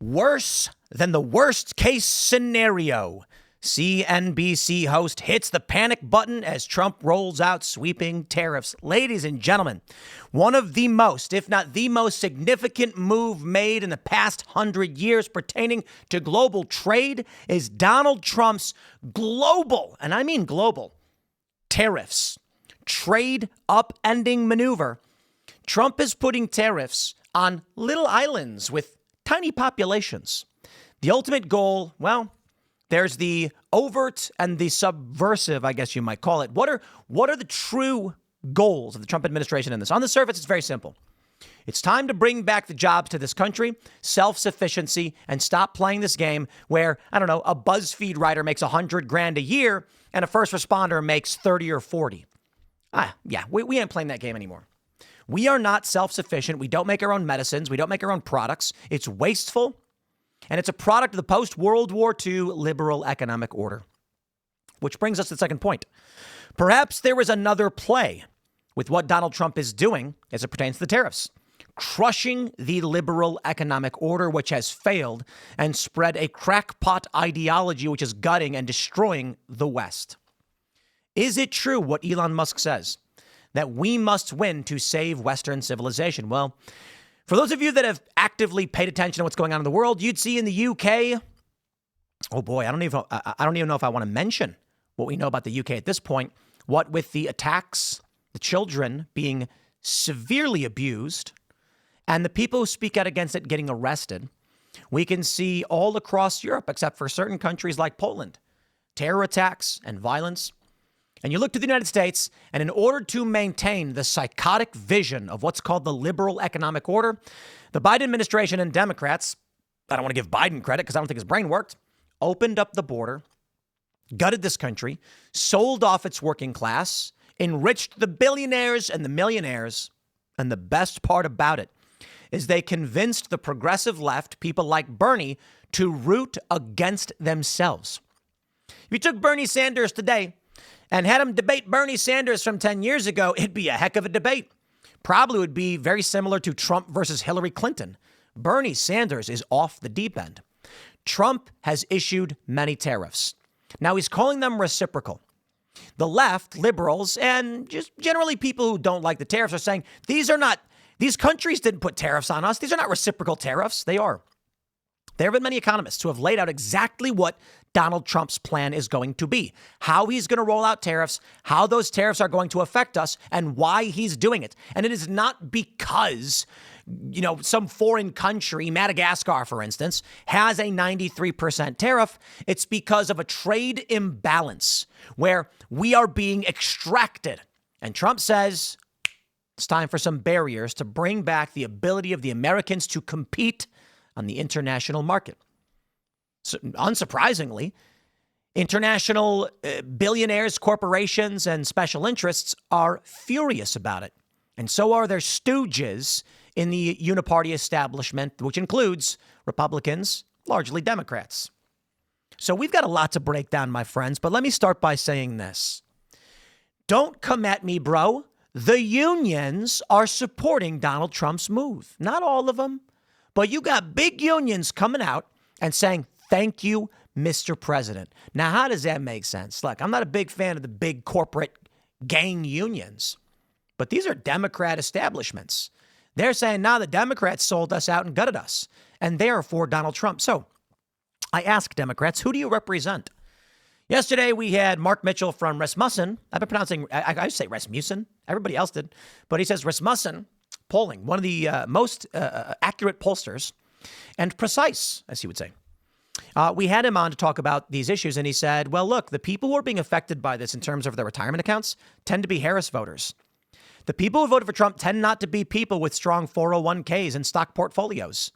Worse than the worst case scenario. CNBC host hits the panic button as Trump rolls out sweeping tariffs. Ladies and gentlemen, one of the most, if not the most significant move made in the past 100 years pertaining to global trade is Donald Trump's global, and I mean global, tariffs, trade upending maneuver. Trump is putting tariffs on little islands with tiny populations. The ultimate goal, well, there's the overt and the subversive, I guess you might call it. What are the true goals of the Trump administration in this? On the surface, it's very simple. It's time to bring back the jobs to this country, self-sufficiency, and stop playing this game where, I don't know, a BuzzFeed writer makes $100,000 a year and a first responder makes 30 or 40. We ain't playing that game anymore. We are not self-sufficient. We don't make our own medicines. We don't make our own products. It's wasteful. And it's a product of the post-World War II liberal economic order. Which brings us to the second point. Perhaps there is another play with what Donald Trump is doing as it pertains to the tariffs. Crushing the liberal economic order, which has failed and spread a crackpot ideology which is gutting and destroying the West. Is it true what Elon Musk says, that we must win to save Western civilization? Well, for those of you that have actively paid attention to what's going on in the world, you'd see in the UK, oh boy, I don't even know if I want to mention what we know about the UK at this point. What with the attacks, the children being severely abused, and the people who speak out against it getting arrested, we can see all across Europe, except for certain countries like Poland, terror attacks and violence. And you look to the United States, and in order to maintain the psychotic vision of what's called the liberal economic order, the Biden administration and Democrats, I don't want to give Biden credit because I don't think his brain worked, opened up the border, gutted this country, sold off its working class, enriched the billionaires and the millionaires. And the best part about it is they convinced the progressive left, people like Bernie, to root against themselves. If you took Bernie Sanders today and had him debate Bernie Sanders from 10 years ago, it'd be a heck of a debate. Probably would be very similar to Trump versus Hillary Clinton. Bernie Sanders is off the deep end. Trump has issued many tariffs. Now he's calling them reciprocal. The left, liberals, and just generally people who don't like the tariffs are saying these countries didn't put tariffs on us. These are not reciprocal tariffs. They are. There have been many economists who have laid out exactly what Donald Trump's plan is going to be, how he's going to roll out tariffs, how those tariffs are going to affect us, and why he's doing it. And it is not because, some foreign country, Madagascar, for instance, has a 93% tariff. It's because of a trade imbalance where we are being extracted. And Trump says it's time for some barriers to bring back the ability of the Americans to compete on the international market. So, unsurprisingly, international billionaires, corporations, and special interests are furious about it. And so are their stooges in the uniparty establishment, which includes Republicans, largely Democrats. So we've got a lot to break down, my friends, but let me start by saying this. Don't come at me, bro. The unions are supporting Donald Trump's move. Not all of them, but you got big unions coming out and saying, thank you, Mr. President. Now, how does that make sense? Look, I'm not a big fan of the big corporate gang unions, but these are Democrat establishments. They're saying, now the Democrats sold us out and gutted us, and they are for Donald Trump. So I ask Democrats, who do you represent? Yesterday, we had Mark Mitchell from Rasmussen. I've been pronouncing, I say Rasmussen. Everybody else did. But he says Rasmussen polling, one of the most accurate pollsters and precise, as he would say. We had him on to talk about these issues, and he said, well, look, the people who are being affected by this in terms of their retirement accounts tend to be Harris voters. The people who voted for Trump tend not to be people with strong 401ks and stock portfolios.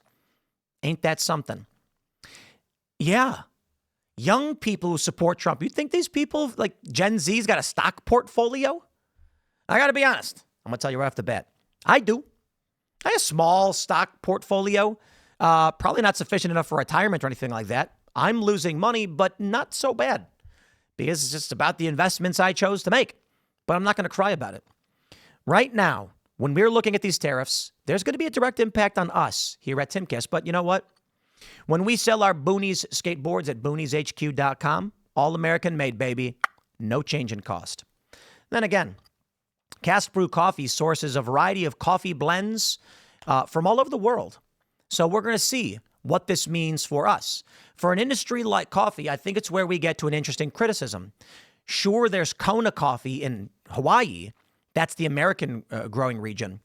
Ain't that something? Yeah. Young people who support Trump. You think these people, like Gen Z's, got a stock portfolio? I got to be honest. I'm going to tell you right off the bat. I do. I have a small stock portfolio. Probably not sufficient enough for retirement or anything like that. I'm losing money, but not so bad because it's just about the investments I chose to make. But I'm not going to cry about it. Right now, when we're looking at these tariffs, there's going to be a direct impact on us here at Timcast. But you know what? When we sell our Boonies skateboards at boonieshq.com, all American made, baby, no change in cost. Then again, Cast Brew Coffee sources a variety of coffee blends from all over the world. So we're going to see what this means for us. For an industry like coffee, I think it's where we get to an interesting criticism. Sure, there's Kona coffee in Hawaii. That's the American growing region.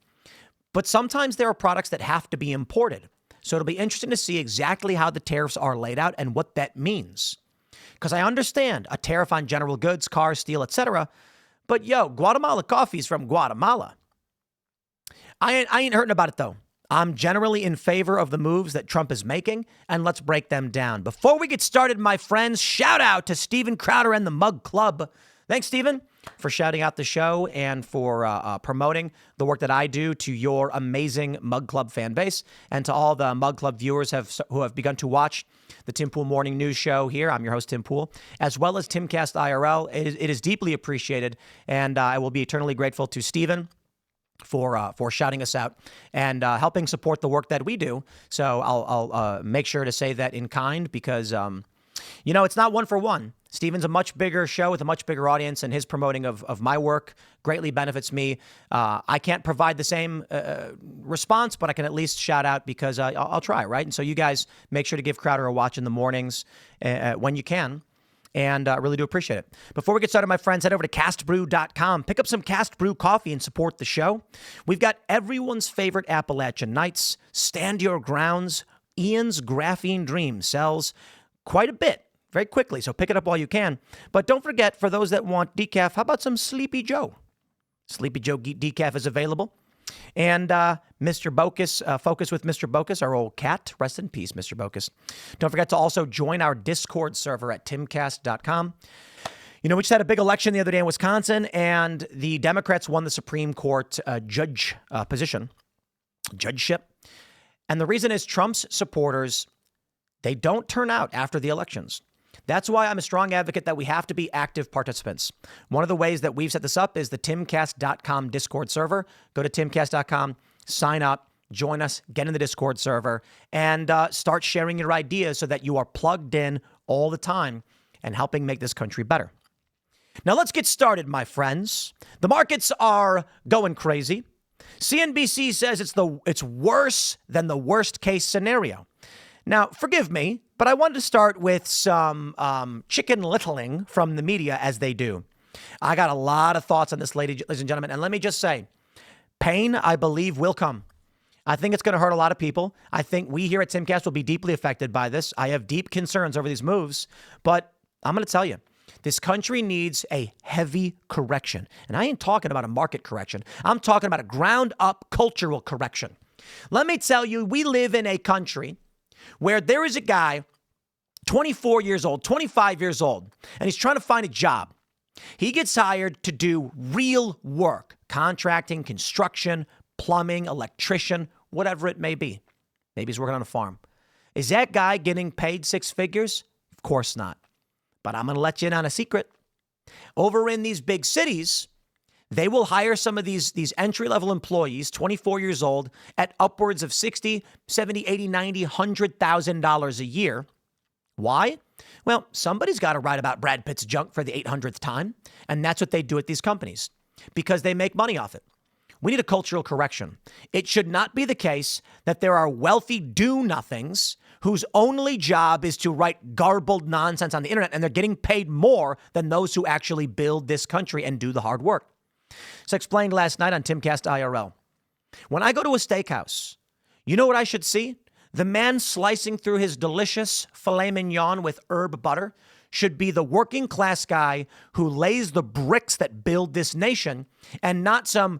But sometimes there are products that have to be imported. So it'll be interesting to see exactly how the tariffs are laid out and what that means. Because I understand a tariff on general goods, cars, steel, etc. But Guatemala coffee is from Guatemala. I ain't hurting about it, though. I'm generally in favor of the moves that Trump is making, and let's break them down. Before we get started, my friends, shout out to Steven Crowder and the Mug Club. Thanks, Steven, for shouting out the show and for promoting the work that I do to your amazing Mug Club fan base, and to all the Mug Club viewers who have begun to watch the Tim Pool Morning News Show here. I'm your host, Tim Pool, as well as Timcast IRL. It is deeply appreciated, and I will be eternally grateful to Steven for shouting us out and helping support the work that we do. So I'll make sure to say that in kind because, it's not one for one. Steven's a much bigger show with a much bigger audience, and his promoting of my work greatly benefits me. I can't provide the same response, but I can at least shout out because I'll try, right? And so you guys make sure to give Crowder a watch in the mornings when you can. And I really do appreciate it. Before we get started, my friends, head over to castbrew.com. Pick up some Cast Brew coffee and support the show. We've got everyone's favorite Appalachian Nights, Stand Your Grounds. Ian's Graphene Dream sells quite a bit very quickly, so pick it up while you can. But don't forget, for those that want decaf, how about some Sleepy Joe? Sleepy Joe decaf is available. And Mr. Bocus, Focus with Mr. Bocus, our old cat. Rest in peace, Mr. Bocus. Don't forget to also join our Discord server at timcast.com. We just had a big election the other day in Wisconsin, and the Democrats won the Supreme Court judgeship. And the reason is Trump's supporters, they don't turn out after the elections. That's why I'm a strong advocate that we have to be active participants. One of the ways that we've set this up is the timcast.com Discord server. Go to timcast.com, sign up, join us, get in the Discord server, and start sharing your ideas so that you are plugged in all the time and helping make this country better. Now let's get started, my friends. The markets are going crazy. CNBC says it's worse than the worst case scenario. Now, forgive me, but I wanted to start with some chicken littling from the media, as they do. I got a lot of thoughts on this, ladies and gentlemen. And let me just say, pain, I believe, will come. I think it's going to hurt a lot of people. I think we here at Timcast will be deeply affected by this. I have deep concerns over these moves. But I'm going to tell you, this country needs a heavy correction. And I ain't talking about a market correction. I'm talking about a ground-up cultural correction. Let me tell you, we live in a country where there is a guy, 24 years old, 25 years old, and he's trying to find a job. He gets hired to do real work, contracting, construction, plumbing, electrician, whatever it may be. Maybe he's working on a farm. Is that guy getting paid six figures? Of course not. But I'm going to let you in on a secret. Over in these big cities, they will hire some of these entry-level employees, 24 years old, at upwards of $60,000, $70,000, $80,000, $90,000, $100,000 a year. Why? Well, somebody's got to write about Brad Pitt's junk for the 800th time, and that's what they do at these companies because they make money off it. We need a cultural correction. It should not be the case that there are wealthy do-nothings whose only job is to write garbled nonsense on the internet, and they're getting paid more than those who actually build this country and do the hard work. So I explained last night on Timcast IRL. When I go to a steakhouse, you know what I should see? The man slicing through his delicious filet mignon with herb butter should be the working class guy who lays the bricks that build this nation, and not some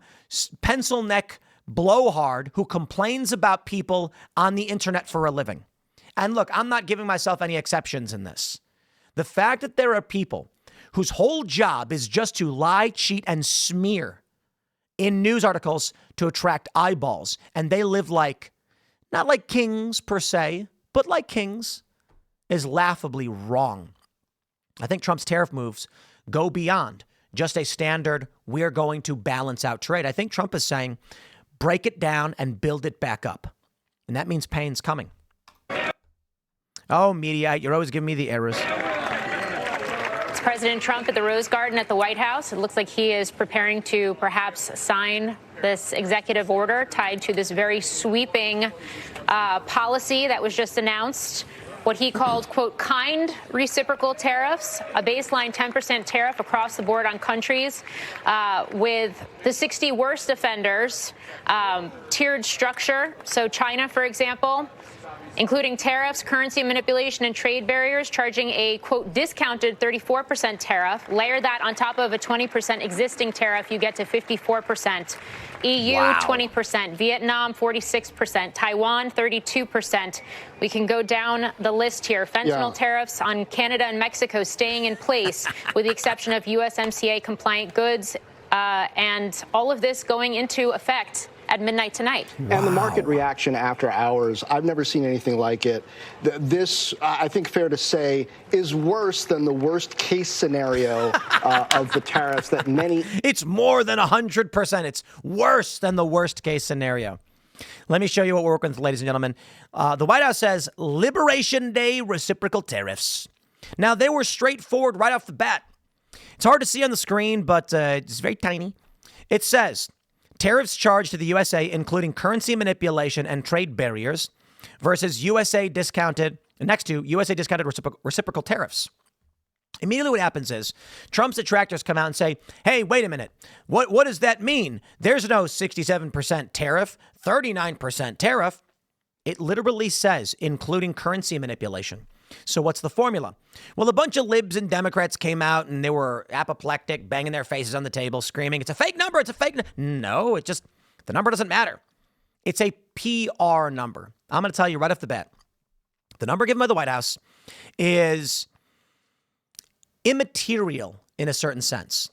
pencil neck blowhard who complains about people on the internet for a living. And look, I'm not giving myself any exceptions in this. The fact that there are people whose whole job is just to lie, cheat, and smear in news articles to attract eyeballs, and they live not like kings per se, but like kings, is laughably wrong. I think Trump's tariff moves go beyond just a standard, we're going to balance out trade. I think Trump is saying, break it down and build it back up. And that means pain's coming. Oh, media, you're always giving me the errors. It's President Trump at the Rose Garden at the White House. It looks like he is preparing to perhaps sign this executive order tied to this very sweeping policy that was just announced. What he called, quote, kind reciprocal tariffs, a baseline 10% tariff across the board on countries with the 60 worst offenders, tiered structure. So China, for example, including tariffs, currency manipulation, and trade barriers, charging a, quote, discounted 34% tariff. Layer that on top of a 20% existing tariff, you get to 54%. EU, wow. 20%. Vietnam, 46%. Taiwan, 32%. We can go down the list here. Fentanyl tariffs on Canada and Mexico staying in place, with the exception of USMCA-compliant goods, and all of this going into effect at midnight tonight. Wow. And the market reaction after hours, I've never seen anything like it. This, I think fair to say, is worse than the worst case scenario of the tariffs that many... It's more than 100%. It's worse than the worst case scenario. Let me show you what we're working with, ladies and gentlemen. The White House says Liberation Day reciprocal tariffs. Now, they were straightforward right off the bat. It's hard to see on the screen, but it's very tiny. It says... tariffs charged to the USA, including currency manipulation and trade barriers, versus USA discounted reciprocal tariffs. Immediately what happens is Trump's detractors come out and say, hey, wait a minute. What does that mean? There's no 67% tariff, 39% tariff. It literally says, including currency manipulation. So what's the formula? Well, a bunch of libs and Democrats came out and they were apoplectic, banging their faces on the table, screaming, it's a fake number, it's a fake. No, the number doesn't matter. It's a PR number. I'm going to tell you right off the bat. The number given by the White House is immaterial in a certain sense.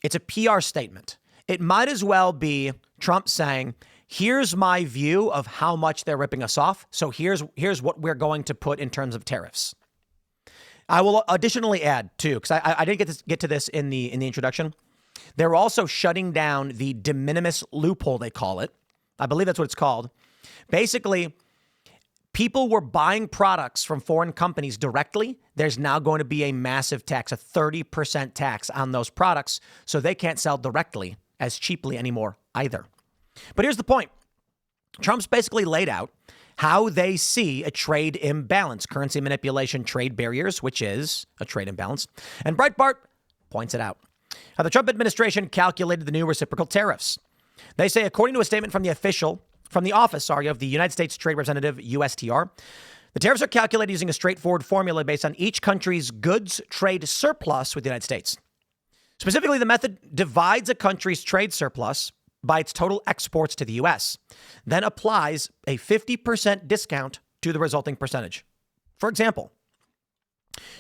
It's a PR statement. It might as well be Trump saying, here's my view of how much they're ripping us off. So here's what we're going to put in terms of tariffs. I will additionally add, too, because I didn't get to this in the introduction. They're also shutting down the de minimis loophole, they call it. I believe that's what it's called. Basically, people were buying products from foreign companies directly. There's now going to be a massive tax, a 30% tax on those products. So they can't sell directly as cheaply anymore either. But here's the point. Trump's basically laid out how they see a trade imbalance, currency manipulation, trade barriers, which is a trade imbalance. And Breitbart points it out. How the Trump administration calculated the new reciprocal tariffs. They say, according to a statement from the office of the United States Trade Representative, USTR, the tariffs are calculated using a straightforward formula based on each country's goods trade surplus with the United States. Specifically, the method divides a country's trade surplus by its total exports to the U.S., then applies a 50% discount to the resulting percentage. For example,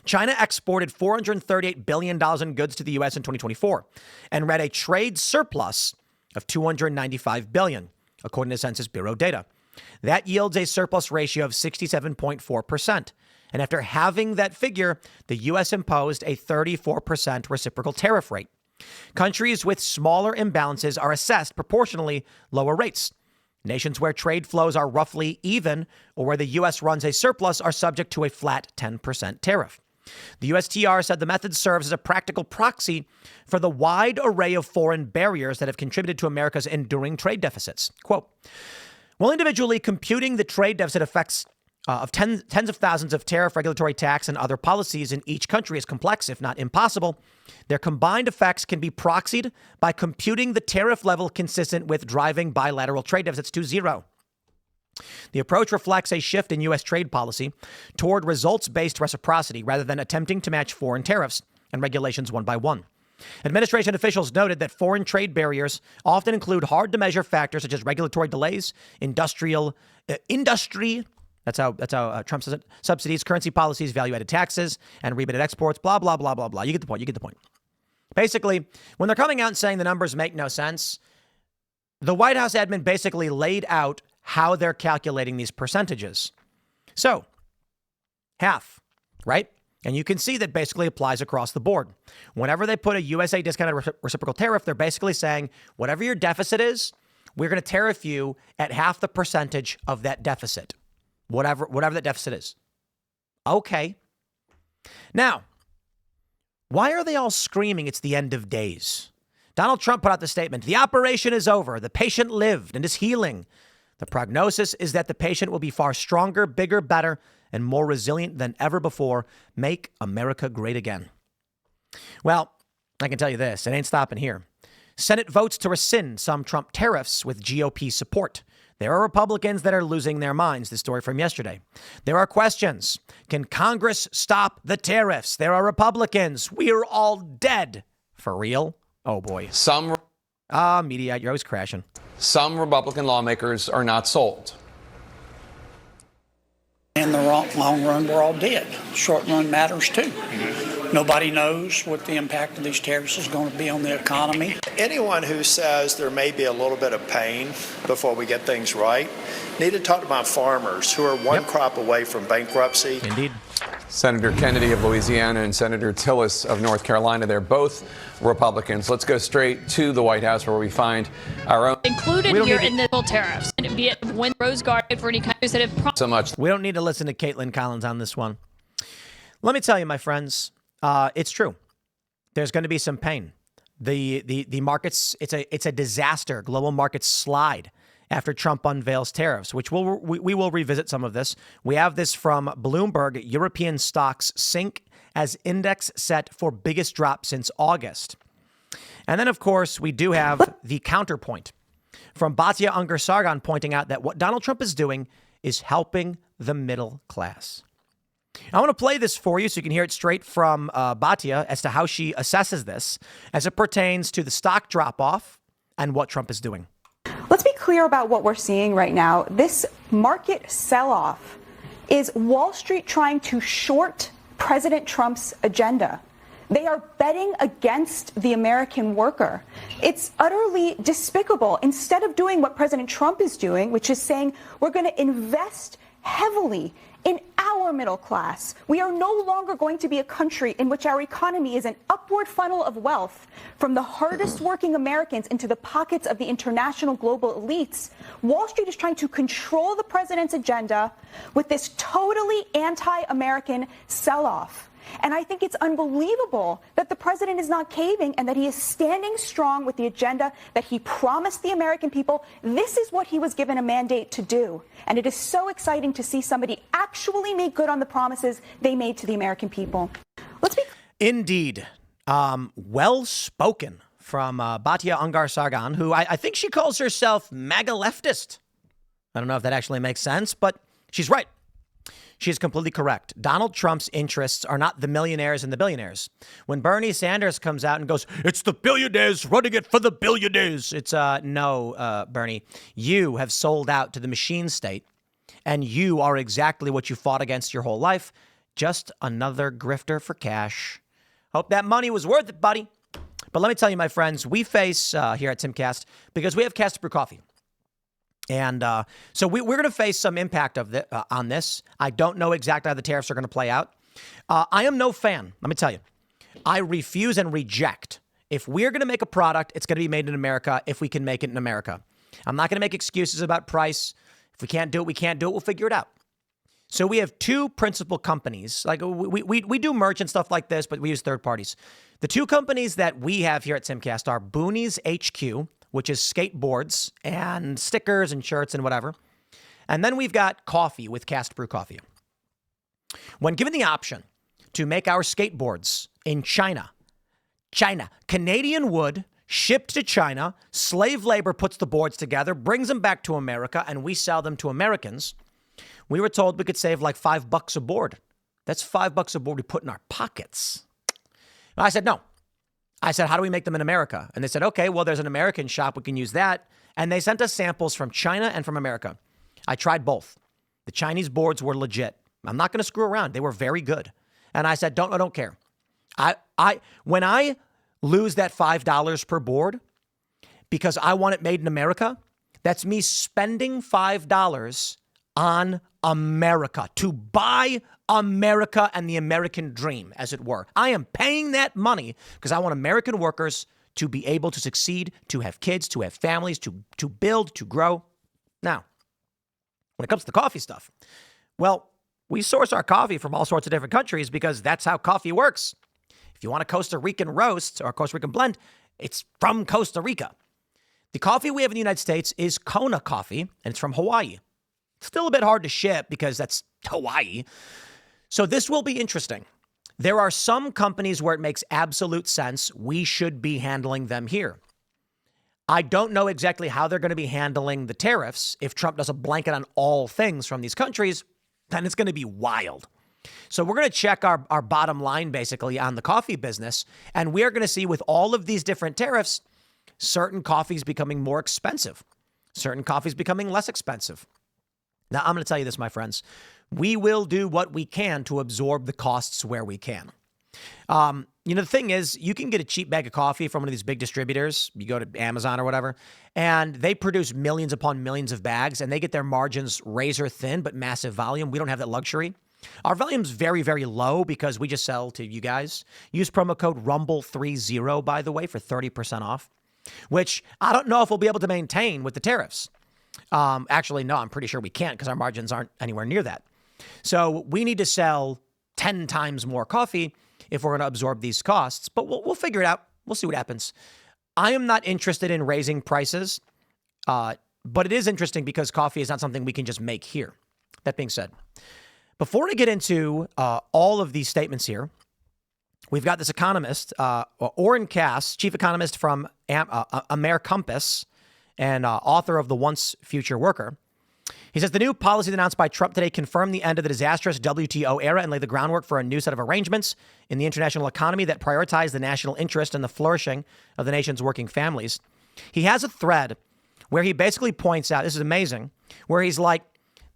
China exported $438 billion in goods to the U.S. in 2024 and read a trade surplus of $295 billion, according to Census Bureau data. That yields a surplus ratio of 67.4%. And after having that figure, the U.S. imposed a 34% reciprocal tariff rate. Countries with smaller imbalances are assessed proportionally lower rates. Nations where trade flows are roughly even or where the U.S. runs a surplus are subject to a flat 10% tariff. The USTR said the method serves as a practical proxy for the wide array of foreign barriers that have contributed to America's enduring trade deficits. Quote, while individually computing the trade deficit effects of tens of thousands of tariff, regulatory, tax, and other policies in each country is complex, if not impossible, their combined effects can be proxied by computing the tariff level consistent with driving bilateral trade deficits to zero. The approach reflects a shift in U.S. trade policy toward results-based reciprocity rather than attempting to match foreign tariffs and regulations one by one. Administration officials noted that foreign trade barriers often include hard-to-measure factors such as regulatory delays, industry. That's how Trump says it. Subsidies, currency policies, value-added taxes, and rebated exports, blah, blah, blah, blah, blah. You get the point. Basically, when they're coming out and saying the numbers make no sense, the White House admin basically laid out how they're calculating these percentages. So, half, right? And you can see that basically applies across the board. Whenever they put a USA discounted reciprocal tariff, they're basically saying, whatever your deficit is, we're going to tariff you at half the percentage of that deficit. Whatever that deficit is. Okay. Now, why are they all screaming it's the end of days? Donald Trump put out the statement, the operation is over. The patient lived and is healing. The prognosis is that the patient will be far stronger, bigger, better, and more resilient than ever before. Make America great again. Well, I can tell you this, it ain't stopping here. Senate votes to rescind some Trump tariffs with GOP support. There are Republicans that are losing their minds. This story from yesterday. There are questions. Can Congress stop the tariffs? There are Republicans. We're all dead. For real? Oh, boy. Media, you're always crashing. Some Republican lawmakers are not sold. In the long run, we're all dead. Short run matters too. Nobody knows what the impact of these tariffs is going to be on the economy. Anyone who says there may be a little bit of pain before we get things right need to talk about farmers who are one crop away from bankruptcy. Indeed. Senator Kennedy of Louisiana and Senator Tillis of North Carolina, they're both Republicans. Let's go straight to the White House where we find our own. Included here in the tariffs, and be it when Rose Garden for any countries that have so much. We don't need to listen to Caitlin Collins on this one. Let me tell you, my friends, it's true. There's going to be some pain. The markets, it's a disaster. Global markets slide after Trump unveils tariffs, which we will revisit some of this. We have this from Bloomberg. European stocks sink as index set for biggest drop since August. And then, of course, we do have the counterpoint from Batya Ungar-Sargon pointing out that what Donald Trump is doing is helping the middle class. I want to play this for you so you can hear it straight from Batya as to how she assesses this as it pertains to the stock drop-off and what Trump is doing. Let's be clear about what we're seeing right now. This market sell-off is Wall Street trying to short President Trump's agenda. They are betting against the American worker. It's utterly despicable. Instead of doing what President Trump is doing, which is saying we're going to invest heavily in our middle class. We are no longer going to be a country in which our economy is an upward funnel of wealth from the hardest working Americans into the pockets of the international global elites. Wall Street is trying to control the president's agenda with this totally anti-American sell-off. And I think it's unbelievable that the president is not caving and that he is standing strong with the agenda that he promised the American people. This is what he was given a mandate to do. And it is so exciting to see somebody actually make good on the promises they made to the American people. Indeed. Well spoken from Batya Ungar-Sargon, who I think she calls herself MAGA leftist. I don't know if that actually makes sense, but she's right. She is completely correct. Donald Trump's interests are not the millionaires and the billionaires. When Bernie Sanders comes out and goes, it's the billionaires running it for the billionaires. It's no, Bernie, you have sold out to the machine state and you are exactly what you fought against your whole life. Just another grifter for cash. Hope that money was worth it, buddy. But let me tell you, my friends, we face here at Timcast because we have Cast Brew Coffee. And so we're going to face some impact of on this. I don't know exactly how the tariffs are going to play out. I am no fan. Let me tell you, I refuse and reject. If we're going to make a product, it's going to be made in America if we can make it in America. I'm not going to make excuses about price. If we can't do it, we can't do it. We'll figure it out. So we have two principal companies. Like we do merch and stuff like this, but we use third parties. The two companies that we have here at Simcast are Boonies HQ, which is skateboards and stickers and shirts and whatever. And then we've got coffee with Cast Brew Coffee. When given the option to make our skateboards in China, Canadian wood shipped to China, slave labor puts the boards together, brings them back to America, and we sell them to Americans, we were told we could save like $5 a board. That's $5 a board we put in our pockets. I said, no. I said, how do we make them in America? And they said, okay, well, there's an American shop. We can use that. And they sent us samples from China and from America. I tried both. The Chinese boards were legit. I'm not going to screw around. They were very good. And I said, I don't care. When I lose that $5 per board because I want it made in America, that's me spending $5 on America to buy America and the American dream, as it were. I am paying that money because I want American workers to be able to succeed, to have kids, to have families, to build, to grow. Now, when it comes to the coffee stuff, well, We source our coffee from all sorts of different countries because that's how coffee works. If you want a Costa Rican roast or a Costa Rican blend, it's from Costa Rica. The coffee we have in the United States is Kona coffee, and it's from Hawaii. It's still a bit hard to ship because that's Hawaii. So this will be interesting. There are some companies where it makes absolute sense. We should be handling them here. I don't know exactly how they're going to be handling the tariffs. If Trump does a blanket on all things from these countries, then it's going to be wild. So we're going to check our bottom line basically on the coffee business. And we are going to see with all of these different tariffs, certain coffees becoming more expensive, certain coffees becoming less expensive. Now, I'm going to tell you this, my friends. We will do what we can to absorb the costs where we can. The thing is, you can get a cheap bag of coffee from one of these big distributors. You go to Amazon or whatever, and they produce millions upon millions of bags, and they get their margins razor thin, but massive volume. We don't have that luxury. Our volume's very, very low because we just sell to you guys. Use promo code RUMBLE30, by the way, for 30% off, which I don't know if we'll be able to maintain with the tariffs. Actually, no, I'm pretty sure we can't because our margins aren't anywhere near that. So we need to sell 10 times more coffee if we're going to absorb these costs, but we'll figure it out. We'll see what happens. I am not interested in raising prices, but it is interesting because coffee is not something we can just make here. That being said, before I get into all of these statements here, we've got this economist, Oren Cass, chief economist from Compass and author of The Once Future Worker. He says the new policies announced by Trump today confirm the end of the disastrous WTO era and lay the groundwork for a new set of arrangements in the international economy that prioritize the national interest and the flourishing of the nation's working families. He has a thread where he basically points out, this is amazing, where he's like,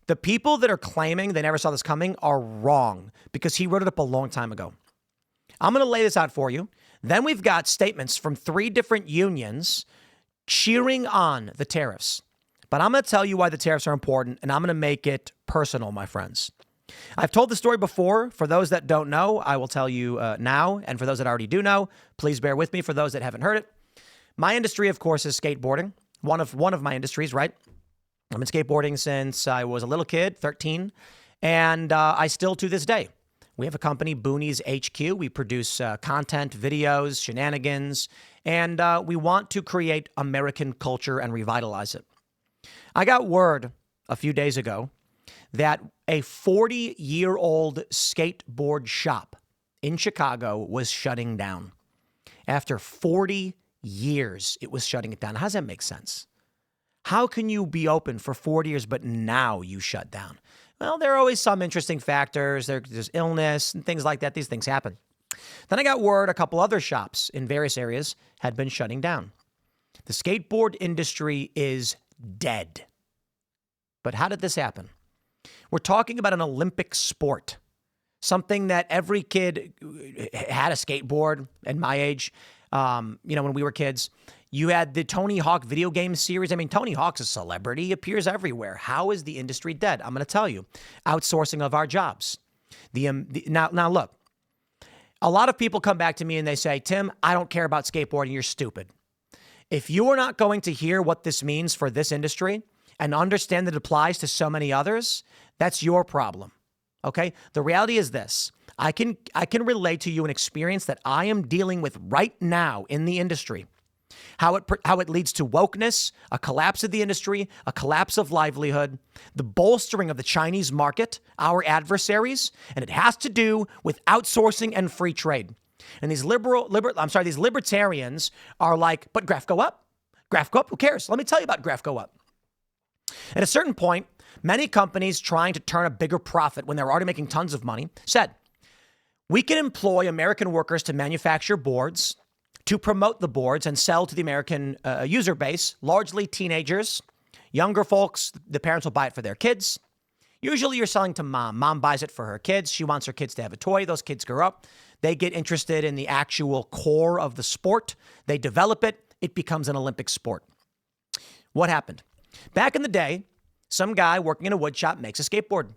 the people that are claiming they never saw this coming are wrong because he wrote it up a long time ago. I'm going to lay this out for you. Then we've got statements from 3 different unions cheering on the tariffs. But I'm going to tell you why the tariffs are important, and I'm going to make it personal, my friends. I've told the story before. For those that don't know, I will tell you now. And for those that already do know, please bear with me. For those that haven't heard it, my industry, of course, is skateboarding. One of my industries, right? I've been skateboarding since I was a little kid, 13, and I still to this day. We have a company, Boonies HQ. We produce content, videos, shenanigans, and we want to create American culture and revitalize it. I got word a few days ago that a 40-year-old skateboard shop in Chicago was shutting down. After 40 years, it was shutting it down. How does that make sense? How can you be open for 40 years, but now you shut down? Well, there are always some interesting factors. There's illness and things like that. These things happen. Then I got word a couple other shops in various areas had been shutting down. The skateboard industry is dead. But how did this happen? We're talking about an Olympic sport, something that every kid had a skateboard at my age. When we were kids, you had the Tony Hawk video game series. I mean, Tony Hawk's a celebrity, he appears everywhere. How is the industry dead? I'm going to tell you, outsourcing of our jobs. Now look, a lot of people come back to me and they say, Tim, I don't care about skateboarding. You're stupid. If you are not going to hear what this means for this industry and understand that it applies to so many others, that's your problem. Okay? The reality is this. I can relate to you an experience that I am dealing with right now in the industry. How it leads to wokeness, a collapse of the industry, a collapse of livelihood, the bolstering of the Chinese market, our adversaries, and it has to do with outsourcing and free trade. And these these libertarians are like, but graph go up. Graph go up, who cares? Let me tell you about graph go up. At a certain point, many companies trying to turn a bigger profit when they're already making tons of money said, we can employ American workers to manufacture boards, to promote the boards and sell to the American user base, largely teenagers, younger folks. The parents will buy it for their kids. Usually you're selling to mom. Mom buys it for her kids. She wants her kids to have a toy. Those kids grow up. They get interested in the actual core of the sport. They develop it. It becomes an Olympic sport. What happened? Back in the day, some guy working in a wood shop makes a skateboard.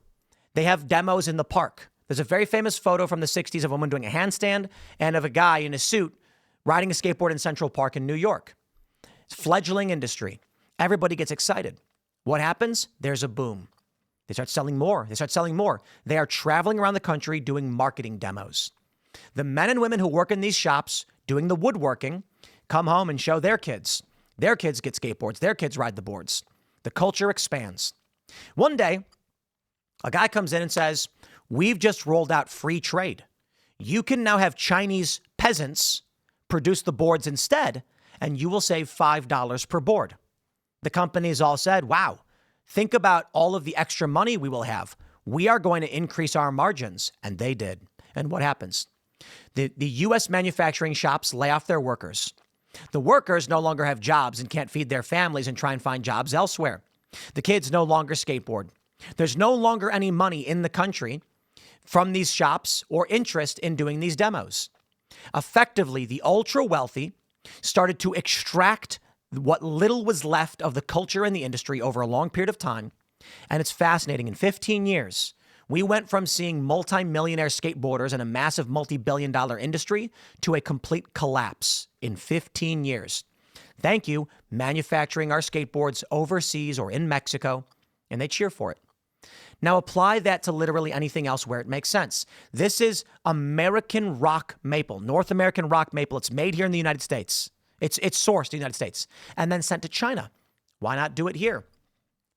They have demos in the park. There's a very famous photo from the 60s of a woman doing a handstand and of a guy in a suit riding a skateboard in Central Park in New York. It's a fledgling industry. Everybody gets excited. What happens? There's a boom. They start selling more. They start selling more. They are traveling around the country doing marketing demos. The men and women who work in these shops doing the woodworking come home and show their kids. Their kids get skateboards. Their kids ride the boards. The culture expands. One day, a guy comes in and says, we've just rolled out free trade. You can now have Chinese peasants produce the boards instead, and you will save $5 per board. The companies all said, wow, think about all of the extra money we will have. We are going to increase our margins. And they did. And what happens? The U.S. manufacturing shops lay off their workers. The workers no longer have jobs and can't feed their families and try and find jobs elsewhere. The kids no longer skateboard. There's no longer any money in the country from these shops or interest in doing these demos. Effectively, the ultra wealthy started to extract what little was left of the culture and the industry over a long period of time. And it's fascinating. In 15 years, we went from seeing multi-millionaire skateboarders and a massive multi-billion-dollar industry to a complete collapse in 15 years. Thank you, manufacturing our skateboards overseas or in Mexico, and they cheer for it. Now apply that to literally anything else where it makes sense. This is American rock maple, North American rock maple. It's made here in the United States. It's sourced in the United States and then sent to China. Why not do it here?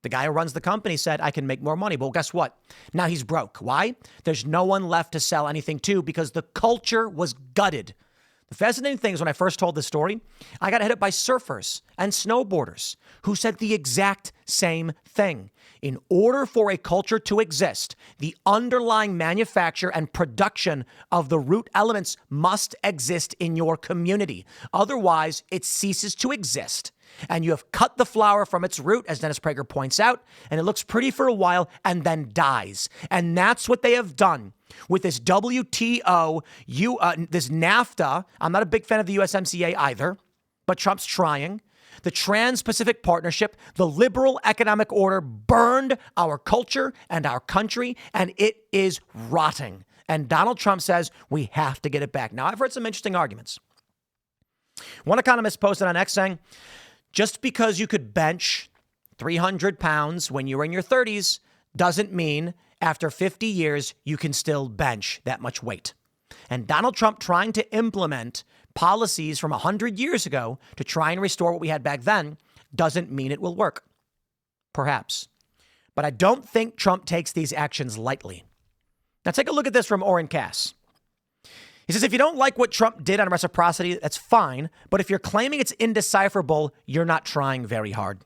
The guy who runs the company said, I can make more money. Well, guess what? Now he's broke. Why? There's no one left to sell anything to because the culture was gutted. The fascinating thing is when I first told this story, I got hit up by surfers and snowboarders who said the exact same thing. In order for a culture to exist, the underlying manufacture and production of the root elements must exist in your community. Otherwise, it ceases to exist. And you have cut the flower from its root, as Dennis Prager points out, and it looks pretty for a while and then dies. And that's what they have done with this WTO, this NAFTA. I'm not a big fan of the USMCA either, but Trump's trying. The Trans-Pacific Partnership, the liberal economic order burned our culture and our country, and it is rotting. And Donald Trump says we have to get it back. Now, I've heard some interesting arguments. One economist posted on X saying, just because you could bench 300 pounds when you were in your 30s doesn't mean after 50 years you can still bench that much weight. And Donald Trump trying to implement policies from 100 years ago to try and restore what we had back then doesn't mean it will work. Perhaps. But I don't think Trump takes these actions lightly. Now take a look at this from Oren Cass. He says, if you don't like what Trump did on reciprocity, that's fine. But if you're claiming it's indecipherable, you're not trying very hard.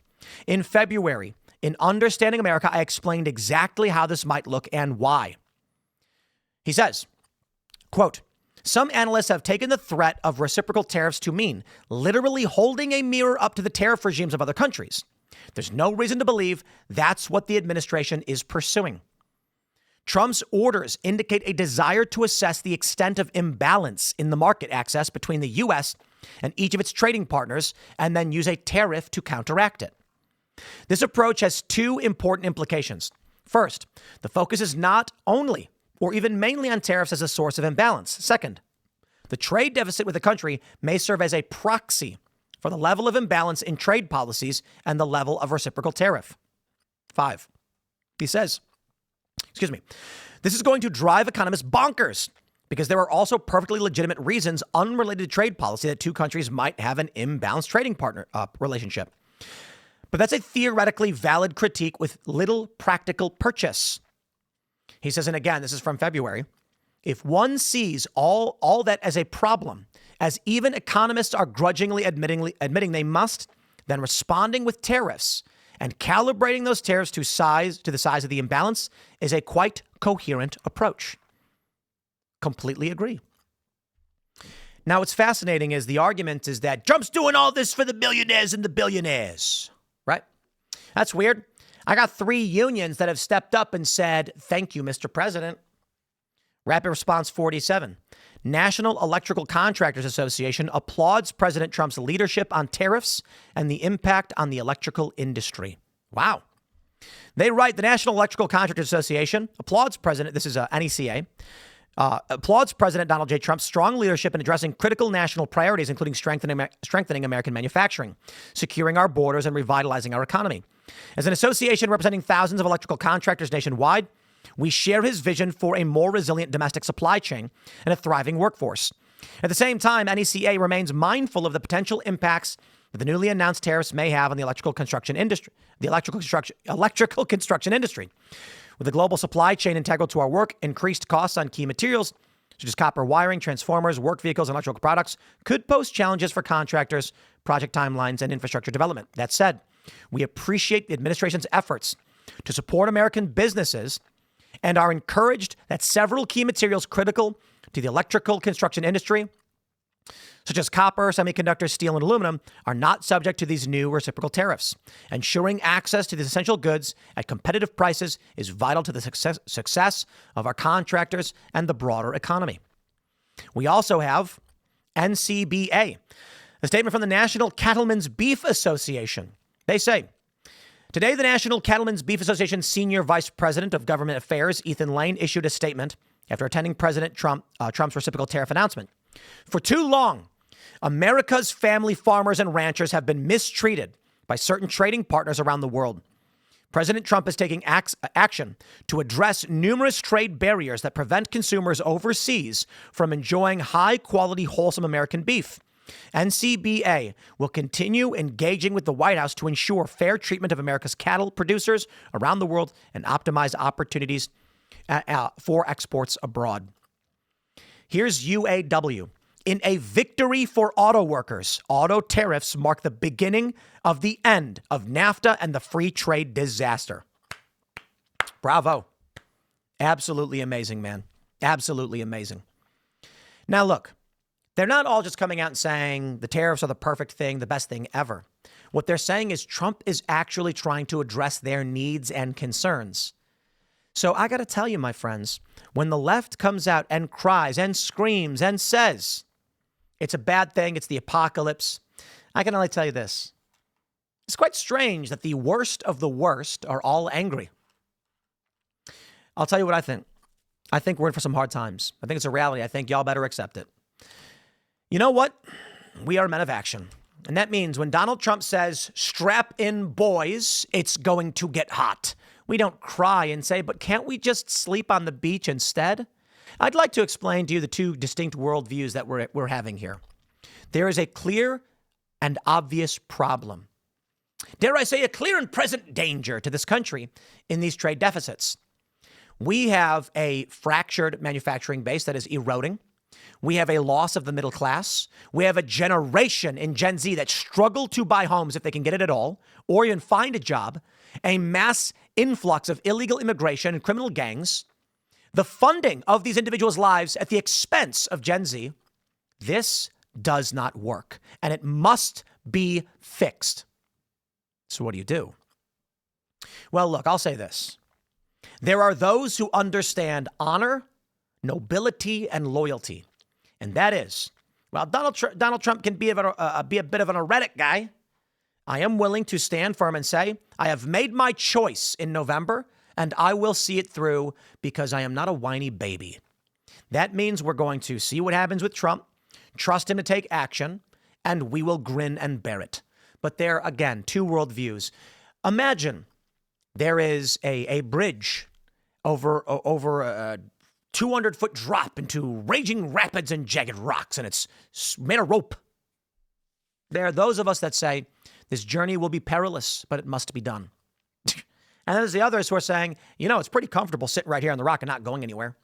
In February, in Understanding America, I explained exactly how this might look and why. He says, quote, some analysts have taken the threat of reciprocal tariffs to mean literally holding a mirror up to the tariff regimes of other countries. There's no reason to believe that's what the administration is pursuing. Trump's orders indicate a desire to assess the extent of imbalance in the market access between the U.S. and each of its trading partners and then use a tariff to counteract it. This approach has two important implications. First, the focus is not only or even mainly on tariffs as a source of imbalance. Second, the trade deficit with the country may serve as a proxy for the level of imbalance in trade policies and the level of reciprocal tariff. 5. He says, this is going to drive economists bonkers because there are also perfectly legitimate reasons unrelated to trade policy that two countries might have an imbalanced trading partner relationship. But that's a theoretically valid critique with little practical purchase. He says, and again, this is from February, if one sees all that as a problem, as even economists are grudgingly admitting they must, then responding with tariffs and calibrating those tariffs to the size of the imbalance is a quite coherent approach. Completely agree. Now, what's fascinating is the argument is that Trump's doing all this for the millionaires and the billionaires, right? That's weird. I got 3 unions that have stepped up and said, thank you, Mr. President. Rapid Response 47. National Electrical Contractors Association applauds President Trump's leadership on tariffs and the impact on the electrical industry. Wow. They write, the National Electrical Contractors Association applauds President, this is NECA, applauds President Donald J. Trump's strong leadership in addressing critical national priorities, including strengthening American manufacturing, securing our borders, and revitalizing our economy. As an association representing thousands of electrical contractors nationwide, we share his vision for a more resilient domestic supply chain and a thriving workforce. At the same time, NECA remains mindful of the potential impacts that the newly announced tariffs may have on the electrical construction industry. With the global supply chain integral to our work, increased costs on key materials such as copper wiring, transformers, work vehicles, and electrical products could pose challenges for contractors, project timelines, and infrastructure development. That said, we appreciate the administration's efforts to support American businesses and are encouraged that several key materials critical to the electrical construction industry, such as copper, semiconductors, steel, and aluminum, are not subject to these new reciprocal tariffs. Ensuring access to these essential goods at competitive prices is vital to the success of our contractors and the broader economy. We also have NCBA, a statement from the National Cattlemen's Beef Association. They say, today, the National Cattlemen's Beef Association Senior Vice President of Government Affairs, Ethan Lane, issued a statement after attending President Trump's reciprocal tariff announcement. For too long, America's family farmers and ranchers have been mistreated by certain trading partners around the world. President Trump is taking action to address numerous trade barriers that prevent consumers overseas from enjoying high-quality, wholesome American beef. NCBA will continue engaging with the White House to ensure fair treatment of America's cattle producers around the world and optimize opportunities for exports abroad. Here's UAW. In a victory for auto workers, auto tariffs mark the beginning of the end of NAFTA and the free trade disaster. Bravo. Absolutely amazing, man. Absolutely amazing. Now, look, they're not all just coming out and saying the tariffs are the perfect thing, the best thing ever. What they're saying is Trump is actually trying to address their needs and concerns. So I got to tell you, my friends, when the left comes out and cries and screams and says it's a bad thing, it's the apocalypse, I can only tell you this. It's quite strange that the worst of the worst are all angry. I'll tell you what I think. I think we're in for some hard times. I think it's a reality. I think y'all better accept it. You know what? We are men of action. And that means when Donald Trump says, strap in, boys, it's going to get hot, we don't cry and say, but can't we just sleep on the beach instead? I'd like to explain to you the two distinct worldviews that we're having here. There is a clear and obvious problem. Dare I say a clear and present danger to this country in these trade deficits. We have a fractured manufacturing base that is eroding. We have a loss of the middle class. We have a generation in Gen Z that struggle to buy homes if they can get it at all, or even find a job, a mass influx of illegal immigration and criminal gangs, the funding of these individuals' lives at the expense of Gen Z. This does not work, and it must be fixed. So what do? Well, look, I'll say this. There are those who understand honor, nobility, and loyalty. And that is, while Donald Trump can be a bit of an erratic guy, I am willing to stand firm and say, I have made my choice in November, and I will see it through because I am not a whiny baby. That means we're going to see what happens with Trump, trust him to take action, and we will grin and bear it. But there, again, two worldviews. Imagine there is a bridge over a 200-foot drop into raging rapids and jagged rocks, and it's made of rope. There are those of us that say, this journey will be perilous, but it must be done. And then there's the others who are saying, it's pretty comfortable sitting right here on the rock and not going anywhere.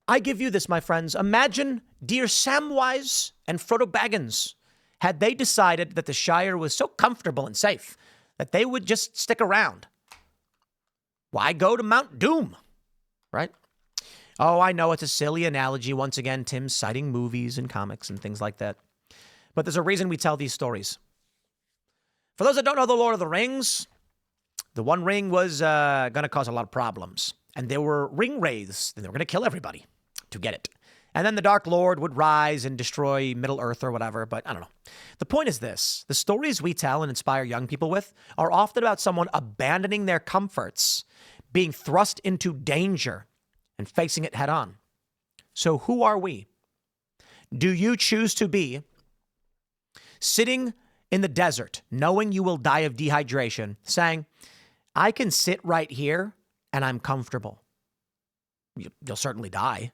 I give you this, my friends. Imagine dear Samwise and Frodo Baggins had they decided that the Shire was so comfortable and safe that they would just stick around. Why go to Mount Doom, right? Oh, I know it's a silly analogy. Once again, Tim's citing movies and comics and things like that. But there's a reason we tell these stories. For those that don't know the Lord of the Rings, the One Ring was going to cause a lot of problems. And there were ring wraiths, and they were going to kill everybody to get it. And then the Dark Lord would rise and destroy Middle Earth or whatever, but I don't know. The point is this. The stories we tell and inspire young people with are often about someone abandoning their comforts, being thrust into danger, and facing it head on. So who are we? Do you choose to be sitting in the desert, knowing you will die of dehydration, saying, I can sit right here and I'm comfortable? You'll certainly die.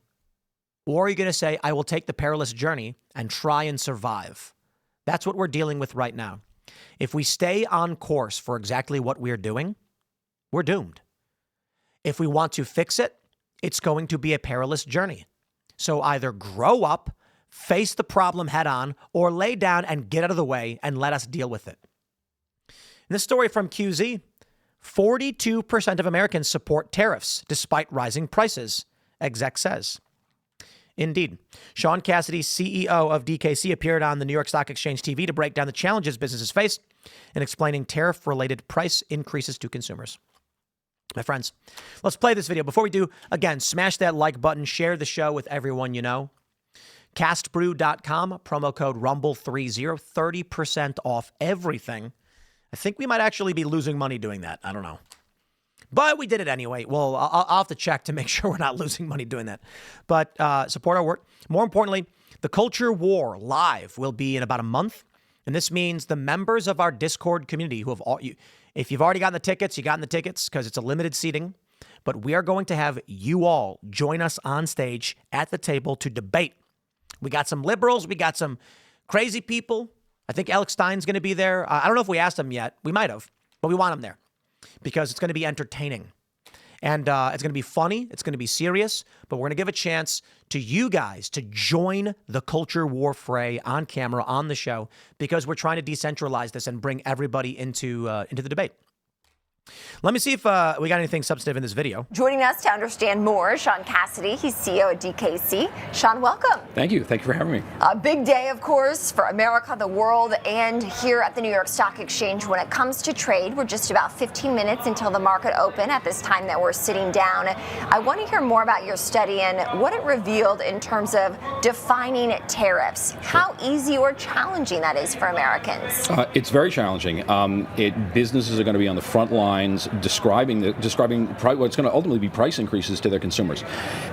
Or are you going to say, I will take the perilous journey and try and survive? That's what we're dealing with right now. If we stay on course for exactly what we're doing, we're doomed. If we want to fix it, it's going to be a perilous journey. So either grow up, face the problem head on, or lay down and get out of the way and let us deal with it. In this story from QZ, 42% of Americans support tariffs despite rising prices, exec says. Indeed. Sean Cassidy, CEO of DKC, appeared on the New York Stock Exchange TV to break down the challenges businesses face in explaining tariff-related price increases to consumers. My friends, let's play this video. Before we do, again, smash that like button, share the show with everyone you know. Castbrew.com, promo code RUMBLE30, 30% off everything. I think we might actually be losing money doing that. I don't know. But we did it anyway. Well, I'll have to check to make sure we're not losing money doing that. But support our work. More importantly, the Culture War Live will be in about a month. And this means the members of our Discord community who have all, if you've already gotten the tickets, you gotten the tickets because it's a limited seating. But we are going to have you all join us on stage at the table to debate. We got some liberals. We got some crazy people. I think Alex Stein's going to be there. I don't know if we asked him yet. We might have, but we want him there because it's going to be entertaining. And it's going to be funny. It's going to be serious. But we're going to give a chance to you guys to join the culture war fray on camera on the show because we're trying to decentralize this and bring everybody into the debate. Let me see if we got anything substantive in this video. Joining us to understand more, Sean Cassidy. He's CEO at DKC. Sean, welcome. Thank you. Thank you for having me. A big day, of course, for America, the world, and here at the New York Stock Exchange. When it comes to trade, we're just about 15 minutes until the market open at this time that we're sitting down. I want to hear more about your study and what it revealed in terms of defining tariffs. Sure. How easy or challenging that is for Americans? It's very challenging. Businesses are going to be on the front line describing what's going to ultimately be price increases to their consumers.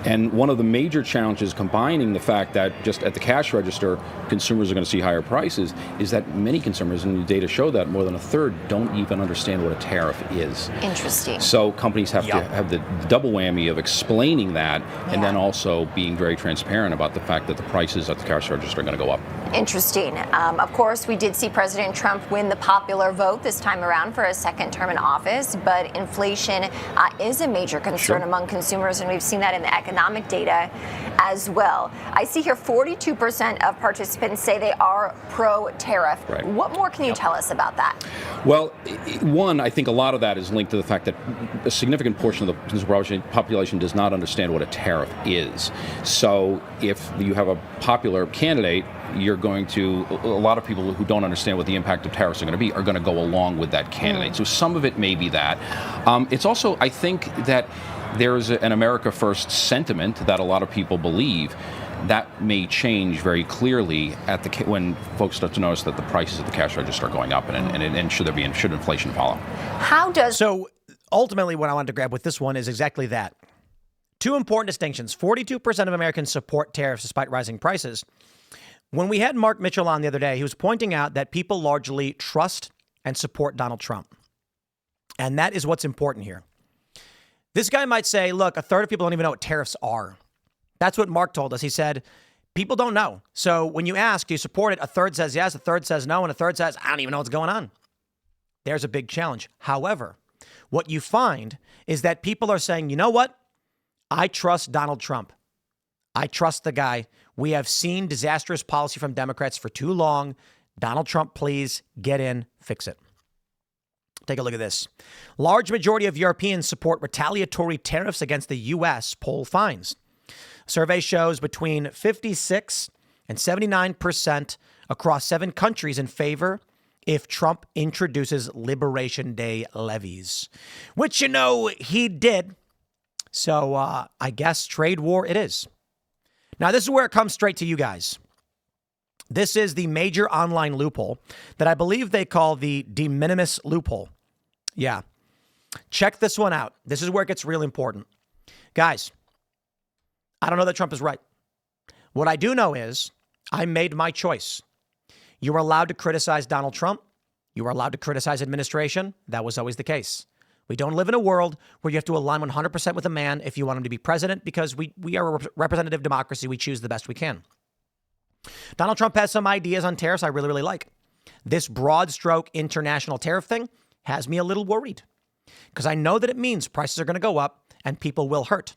And one of the major challenges combining the fact that just at the cash register, consumers are going to see higher prices is that many consumers, and the data show that more than a third, don't even understand what a tariff is. Interesting. So companies have to have the double whammy of explaining that and then also being very transparent about the fact that the prices at the cash register are going to go up. Interesting. Of course, we did see President Trump win the popular vote this time around for a second term in office. But inflation is a major concern among consumers, and we've seen that in the economic data as well. I see here 42% of participants say they are pro-tariff. Right. What more can you tell us about that? Well, one, I think a lot of that is linked to the fact that a significant portion of the consumer population does not understand what a tariff is. So if you have a popular candidate, you're going to, a lot of people who don't understand what the impact of tariffs are going to be are going to go along with that candidate. So some of it may be that. It's also, I think that there's an America First sentiment that a lot of people believe that may change very clearly when folks start to notice that the prices at the cash register are going up and should inflation follow. So ultimately what I wanted to grab with this one is exactly that. Two important distinctions. 42% of Americans support tariffs despite rising prices. When we had Mark Mitchell on the other day, he was pointing out that people largely trust and support Donald Trump. And that is what's important here. This guy might say, look, a third of people don't even know what tariffs are. That's what Mark told us. He said, people don't know. So when you ask, do you support it? A third says yes, a third says no, and a third says, I don't even know what's going on. There's a big challenge. However, what you find is that people are saying, you know what? I trust Donald Trump. I trust the guy. We have seen disastrous policy from Democrats for too long. Donald Trump, please get in, fix it. Take a look at this. Large majority of Europeans support retaliatory tariffs against the U.S., poll finds. Survey shows between 56 and 79% across 7 countries in favor if Trump introduces Liberation Day levies, which, you know, he did. So I guess trade war it is. Now, this is where it comes straight to you guys. This is the major online loophole that I believe they call the de minimis loophole. Yeah. Check this one out. This is where it gets really important. Guys, I don't know that Trump is right. What I do know is I made my choice. You are allowed to criticize Donald Trump. You are allowed to criticize administration. That was always the case. We don't live in a world where you have to align 100% with a man if you want him to be president, because we are a representative democracy. We choose the best we can. Donald Trump has some ideas on tariffs I really, really like. This broad stroke international tariff thing has me a little worried because I know that it means prices are going to go up and people will hurt.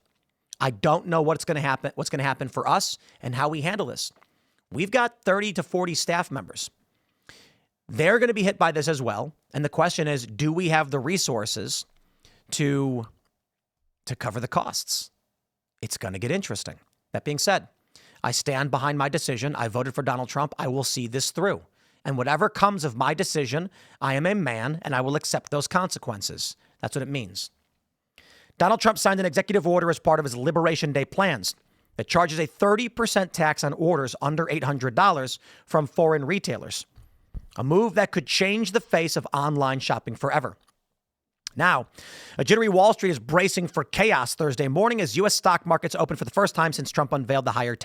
I don't know what's going to happen for us and how we handle this. We've got 30 to 40 staff members. They're going to be hit by this as well. And the question is, do we have the resources to cover the costs? It's going to get interesting. That being said, I stand behind my decision. I voted for Donald Trump. I will see this through. And whatever comes of my decision, I am a man and I will accept those consequences. That's what it means. Donald Trump signed an executive order as part of his Liberation Day plans that charges a 30% tax on orders under $800 from foreign retailers. A move that could change the face of online shopping forever. Now, a jittery Wall Street is bracing for chaos Thursday morning as U.S. stock markets open for the first time since Trump unveiled the higher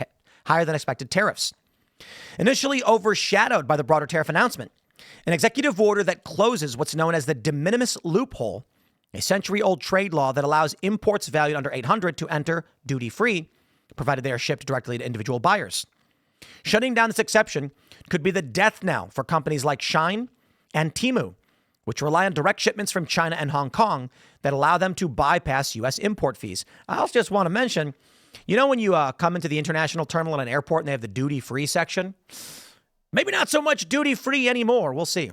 than expected tariffs. Initially overshadowed by the broader tariff announcement, an executive order that closes what's known as the de minimis loophole, a century-old trade law that allows imports valued under $800 to enter duty-free, provided they are shipped directly to individual buyers. Shutting down this exception could be the death knell for companies like Shein and Temu, which rely on direct shipments from China and Hong Kong that allow them to bypass U.S. import fees. I also just want to mention, you know, when you come into the international terminal at an airport and they have the duty-free section? Maybe not so much duty-free anymore. We'll see.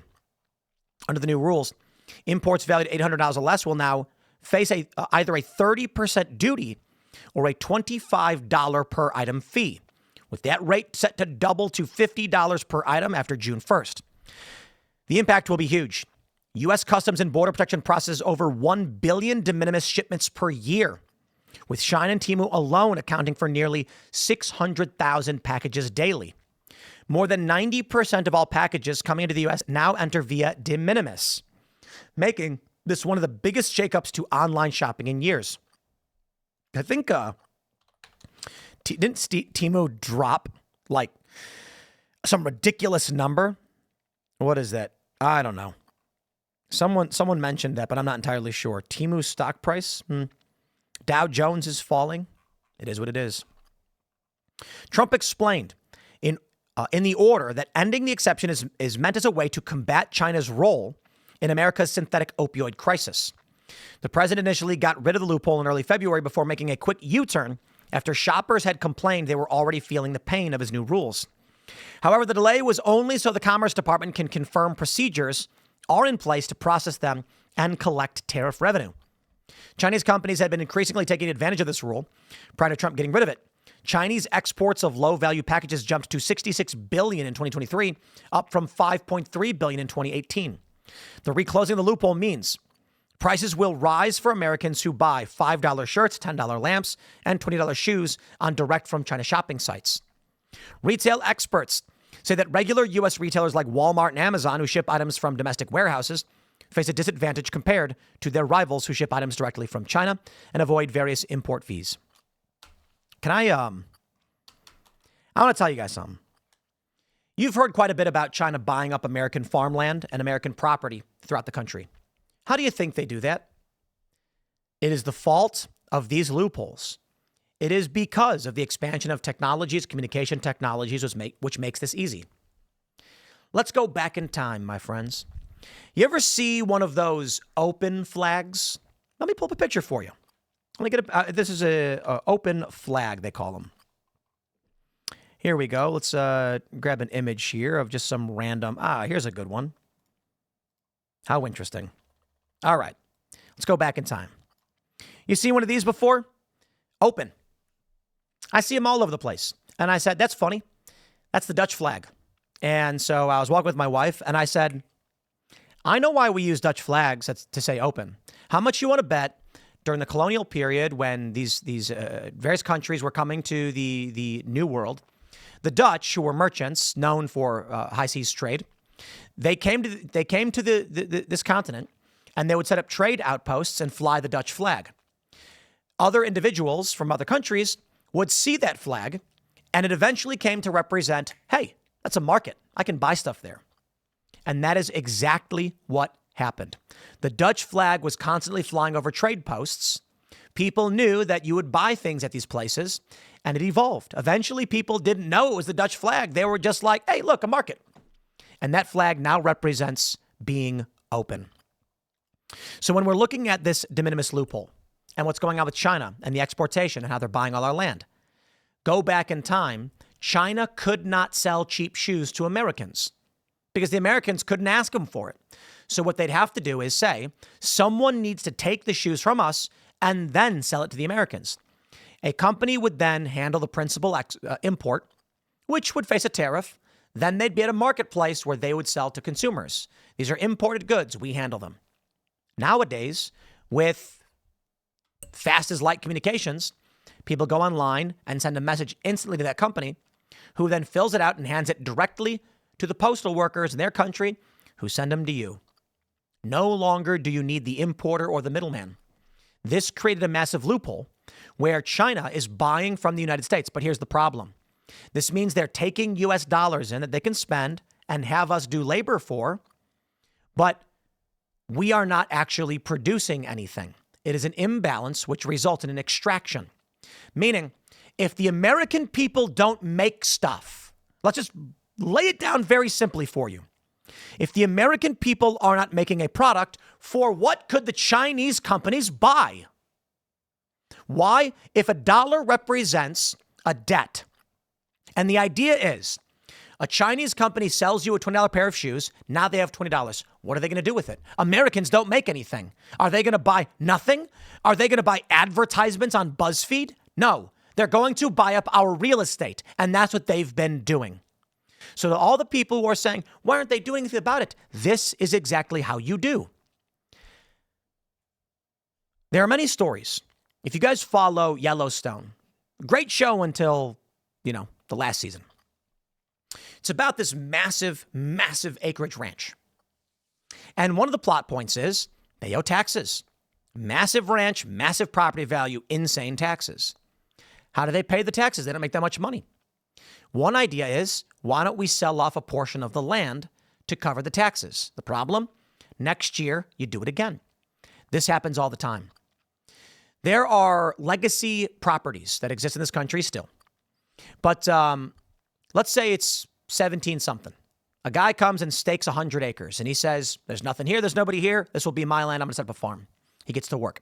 Under the new rules, imports valued at $800 or less will now face either a 30% duty or a $25 per item fee, with that rate set to double to $50 per item after June 1st. The impact will be huge. U.S. Customs and Border Protection processes over 1 billion de minimis shipments per year, with Shein and Temu alone accounting for nearly 600,000 packages daily. More than 90% of all packages coming into the U.S. now enter via de minimis, making this one of the biggest shakeups to online shopping in years. I think, didn't Temu drop like some ridiculous number? What is that? I don't know. Someone mentioned that, but I'm not entirely sure. Temu's stock price? Dow Jones is falling. It is what it is. Trump explained in the order that ending the exception is meant as a way to combat China's role in America's synthetic opioid crisis. The president initially got rid of the loophole in early February before making a quick U-turn after shoppers had complained they were already feeling the pain of his new rules. However, the delay was only so the Commerce Department can confirm procedures are in place to process them and collect tariff revenue. Chinese companies had been increasingly taking advantage of this rule prior to Trump getting rid of it. Chinese exports of low-value packages jumped to $66 billion in 2023, up from $5.3 billion in 2018. The reclosing of the loophole means prices will rise for Americans who buy $5 shirts, $10 lamps, and $20 shoes on direct from China shopping sites. Retail experts say that regular U.S. retailers like Walmart and Amazon, who ship items from domestic warehouses, face a disadvantage compared to their rivals who ship items directly from China and avoid various import fees. I want to tell you guys something. You've heard quite a bit about China buying up American farmland and American property throughout the country. How do you think they do that? It is the fault of these loopholes. It is because of the expansion of technologies, communication technologies, which makes this easy. Let's go back in time, my friends. You ever see one of those open flags? Let me pull up a picture for you. Let me get this is a open flag, they call them. Here we go. Let's grab an image here of just some random. Here's a good one. How interesting. All right. Let's go back in time. You seen one of these before? Open. I see them all over the place. And I said, that's funny. That's the Dutch flag. And so I was walking with my wife and I said, I know why we use Dutch flags to say open. How much you want to bet during the colonial period when these various countries were coming to the New World, the Dutch, who were merchants known for high seas trade, they came to this continent and they would set up trade outposts and fly the Dutch flag. Other individuals from other countries would see that flag, and it eventually came to represent, hey, That's a market. I can buy stuff there. And that is exactly what happened. The Dutch flag was constantly flying over trade posts. People knew that you would buy things at these places, and it evolved. Eventually, people didn't know it was the Dutch flag. They were just like, hey, look, a market. And that flag now represents being open. So when we're looking at this de minimis loophole and what's going on with China and the exportation and how they're buying all our land, go back in time, China could not sell cheap shoes to Americans because the Americans couldn't ask them for it. So what they'd have to do is say, someone needs to take the shoes from us and then sell it to the Americans. A company would then handle the principal import, which would face a tariff. Then they'd be at a marketplace where they would sell to consumers. These are imported goods. We handle them. Nowadays, with fast as light communications, people go online and send a message instantly to that company, who then fills it out and hands it directly to the postal workers in their country, who send them to you. No longer do you need the importer or the middleman. This created a massive loophole where China is buying from the United States. But here's the problem. This means they're taking U.S. dollars in that they can spend and have us do labor for, but we are not actually producing anything. It is an imbalance which results in an extraction. Meaning, if the American people don't make stuff, let's just lay it down very simply for you. If the American people are not making a product, for what could the Chinese companies buy? Why? If a dollar represents a debt, and the idea is a Chinese company sells you a $20 pair of shoes, now they have $20. What are they going to do with it? Americans don't make anything. Are they going to buy nothing? Are they going to buy advertisements on BuzzFeed? No, they're going to buy up our real estate, and that's what they've been doing. So to all the people who are saying, why aren't they doing anything about it? This is exactly how you do. There are many stories. If you guys follow Yellowstone, great show until, the last season. It's about this massive, massive acreage ranch. And one of the plot points is they owe taxes. Massive ranch, massive property value, insane taxes. How do they pay the taxes? They don't make that much money. One idea is, why don't we sell off a portion of the land to cover the taxes? The problem? Next year, you do it again. This happens all the time. There are legacy properties that exist in this country still. But let's say it's 17 something. A guy comes and stakes 100 acres and he says, there's nothing here. There's nobody here. This will be my land. I'm going to set up a farm. He gets to work.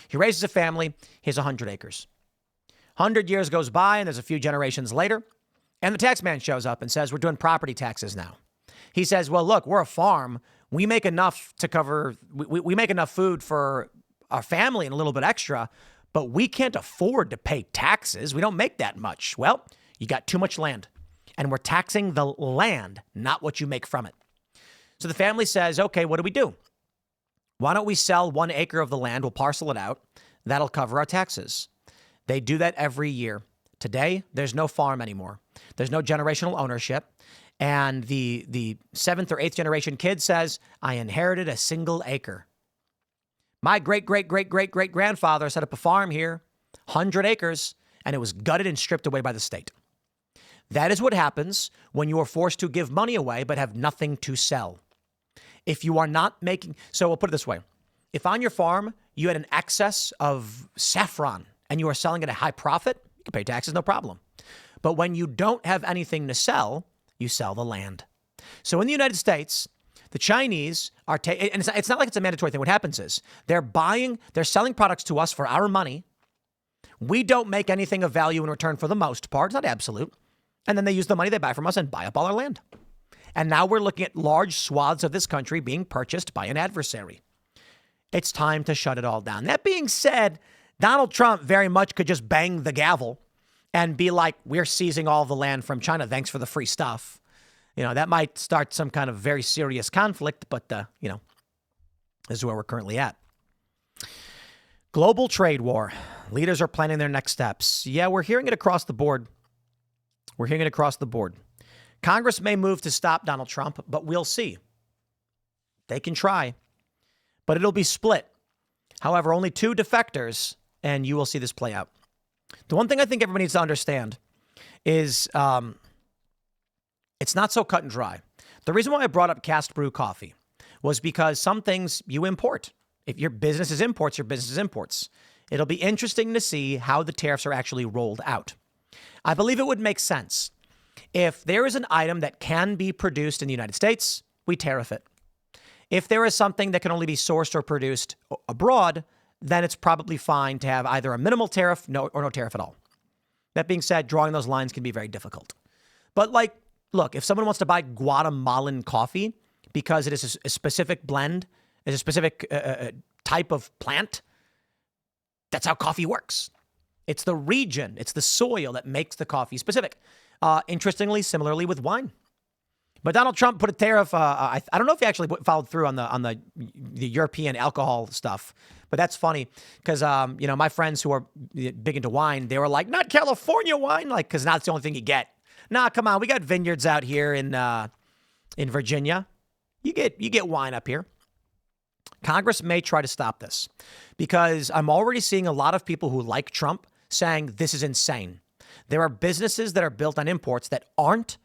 He raises a family. He has 100 acres. 100 years goes by and there's a few generations later. And the tax man shows up and says, we're doing property taxes now. He says, well, look, we're a farm. We make enough to cover, we make enough food for our family and a little bit extra, but we can't afford to pay taxes. We don't make that much. Well, you got too much land and we're taxing the land, not what you make from it. So the family says, okay, what do we do? Why don't we sell 1 acre of the land? We'll parcel it out. That'll cover our taxes. They do that every year. Today, there's no farm anymore. There's no generational ownership. And the 7th or 8th generation kid says, I inherited a single acre. My great-great-great-great-great-grandfather set up a farm here, 100 acres, and it was gutted and stripped away by the state. That is what happens when you are forced to give money away but have nothing to sell. If you are not making, so we'll put it this way. If on your farm you had an excess of saffron and you are selling at a high profit, you can pay taxes, no problem. But when you don't have anything to sell, you sell the land. So in the United States, the Chinese are and it's not like it's a mandatory thing. What happens is they're selling products to us for our money. We don't make anything of value in return for the most part. It's not absolute. And then they use the money they buy from us and buy up all our land. And now we're looking at large swaths of this country being purchased by an adversary. It's time to shut it all down. That being said, Donald Trump very much could just bang the gavel and be like, we're seizing all the land from China. Thanks for the free stuff. That might start some kind of very serious conflict, but, this is where we're currently at. Global trade war. Leaders are planning their next steps. Yeah, we're hearing it across the board. Congress may move to stop Donald Trump, but we'll see. They can try, but it'll be split. However, only 2 defectors, and you will see this play out. The one thing I think everybody needs to understand is It's not so cut and dry. The reason why I brought up cast brew coffee was because some things you import. If your business is imports, your business is imports. It'll be interesting to see how the tariffs are actually rolled out. I believe it would make sense. If there is an item that can be produced in the United States, we tariff it. If there is something that can only be sourced or produced abroad, then it's probably fine to have either a minimal tariff or no tariff at all. That being said, drawing those lines can be very difficult. But look, if someone wants to buy Guatemalan coffee because it is a specific blend, is a specific type of plant, that's how coffee works. It's the region, it's the soil that makes the coffee specific. Interestingly, similarly with wine. But Donald Trump put a tariff. I don't know if he actually followed through on the European alcohol stuff, but that's funny because my friends who are big into wine, they were like, not California wine, because now it's the only thing you get. Nah, come on, we got vineyards out here in Virginia. You get wine up here. Congress may try to stop this because I'm already seeing a lot of people who like Trump saying this is insane. There are businesses that are built on imports that aren't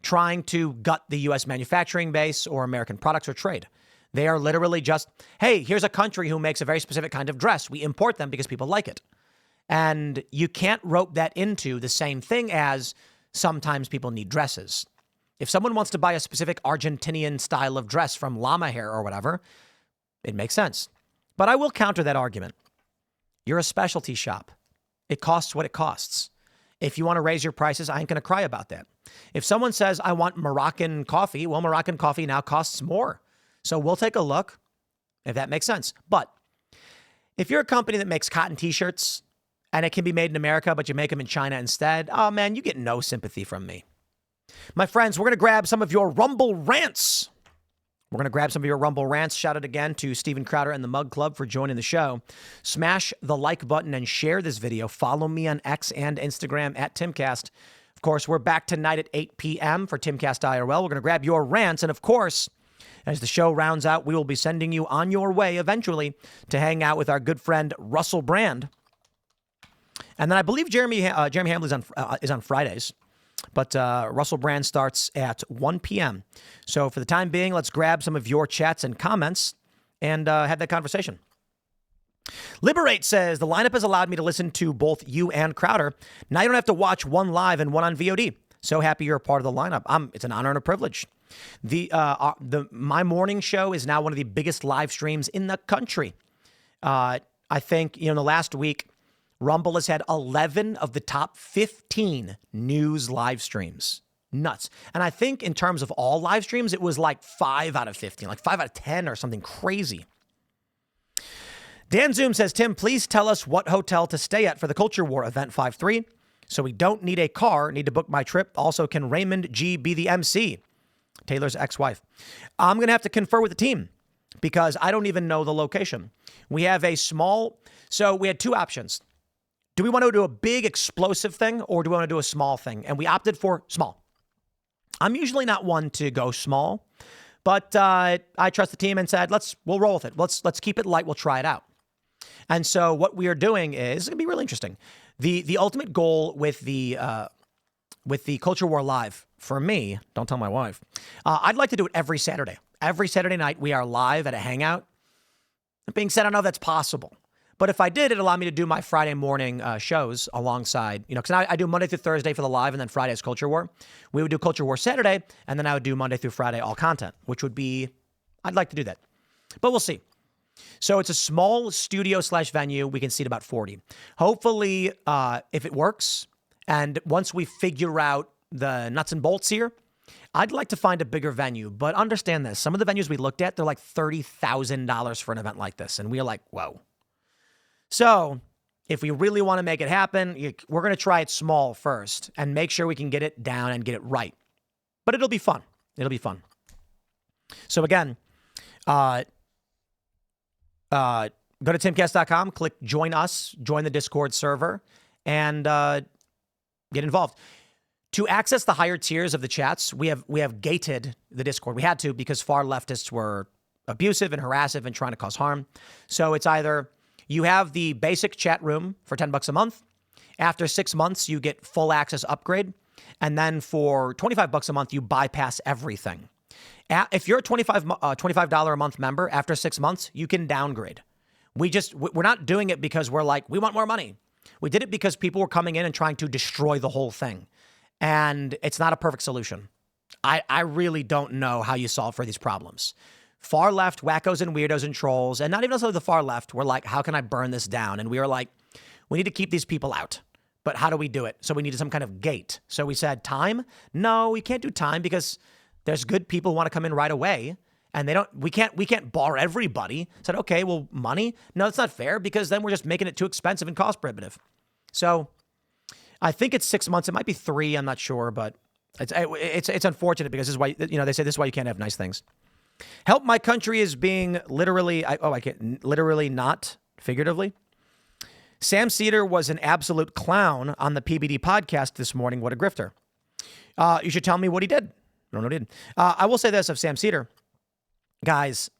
trying to gut the U.S. manufacturing base or American products or trade. They are literally just, hey, here's a country who makes a very specific kind of dress. We import them because people like it. And you can't rope that into the same thing as sometimes people need dresses. If someone wants to buy a specific Argentinian style of dress from llama hair or whatever, it makes sense. But I will counter that argument. You're a specialty shop. It costs what it costs. If you want to raise your prices, I ain't going to cry about that. If someone says, I want Moroccan coffee, well, Moroccan coffee now costs more. So we'll take a look if that makes sense. But if you're a company that makes cotton T-shirts and it can be made in America, but you make them in China instead, oh, man, you get no sympathy from me. My friends, we're going to grab some of your Rumble rants. Shout out again to Steven Crowder and the Mug Club for joining the show. Smash the like button and share this video. Follow me on X and Instagram at Timcast. Of course, we're back tonight at 8 p.m. for Timcast IRL. We're going to grab your rants. And of course, as the show rounds out, we will be sending you on your way eventually to hang out with our good friend Russell Brand. And then I believe Jeremy Hamblin is on Fridays. But Russell Brand starts at 1 p.m. So for the time being, let's grab some of your chats and comments and have that conversation. Liberate says, the lineup has allowed me to listen to both you and Crowder. Now you don't have to watch one live and one on VOD. So happy you're a part of the lineup. It's an honor and a privilege. My morning show is now one of the biggest live streams in the country. I think, in the last week, Rumble has had 11 of the top 15 news live streams. Nuts. And I think in terms of all live streams, it was like 5 out of 15, like 5 out of 10 or something crazy. Dan Zoom says, Tim, please tell us what hotel to stay at for the Culture War Event 5-3. So we don't need a car, need to book my trip. Also, can Raymond G be the MC? Taylor's ex-wife. I'm going to have to confer with the team because I don't even know the location. We have so we had two options. Do we want to do a big explosive thing or do we want to do a small thing? And we opted for small. I'm usually not one to go small, but I trust the team and said, we'll roll with it. Let's keep it light. We'll try it out. And so what we are doing is going to be really interesting. The ultimate goal with the Culture War Live for me, don't tell my wife, I'd like to do it every Saturday. Every Saturday night we are live at a hangout. That being said, I don't know if that's possible. But if I did, it'd allow me to do my Friday morning shows alongside, because I do Monday through Thursday for the live and then Friday is Culture War. We would do Culture War Saturday and then I would do Monday through Friday all content, which would be, I'd like to do that. But we'll see. So it's a small studio/venue. We can seat about 40. Hopefully, if it works, and once we figure out the nuts and bolts here, I'd like to find a bigger venue. But understand this. Some of the venues we looked at, they're like $30,000 for an event like this. And we are like, whoa. So if we really want to make it happen, we're going to try it small first and make sure we can get it down and get it right. But it'll be fun. So again, go to timcast.com, click join us, join the Discord server, and get involved. To access the higher tiers of the chats, we have gated the Discord. We had to because far leftists were abusive and harassive and trying to cause harm. So it's either you have the basic chat room for $10 a month. After 6 months, you get full access upgrade. And then for $25 a month, you bypass everything. If you're a $25 a month member, after 6 months, you can downgrade. We're not doing it because we're like, we want more money. We did it because people were coming in and trying to destroy the whole thing. And it's not a perfect solution. I really don't know how you solve for these problems. Far left wackos and weirdos and trolls, and not even necessarily the far left, were like, how can I burn this down? And we were like, we need to keep these people out. But how do we do it? So we needed some kind of gate. So we said, time? No, we can't do time because there's good people who want to come in right away. And we can't bar everybody. Said, okay, well, money? No, that's not fair because then we're just making it too expensive and cost prohibitive. So I think it's 6 months. It might be 3. I'm not sure, but it's unfortunate because this is why, they say this is why you can't have nice things. Help my country is being literally, I can't, literally not figuratively. Sam Cedar was an absolute clown on the PBD podcast this morning. What a grifter. You should tell me what he did. I don't know what he did. I will say this of Sam Cedar. Guys,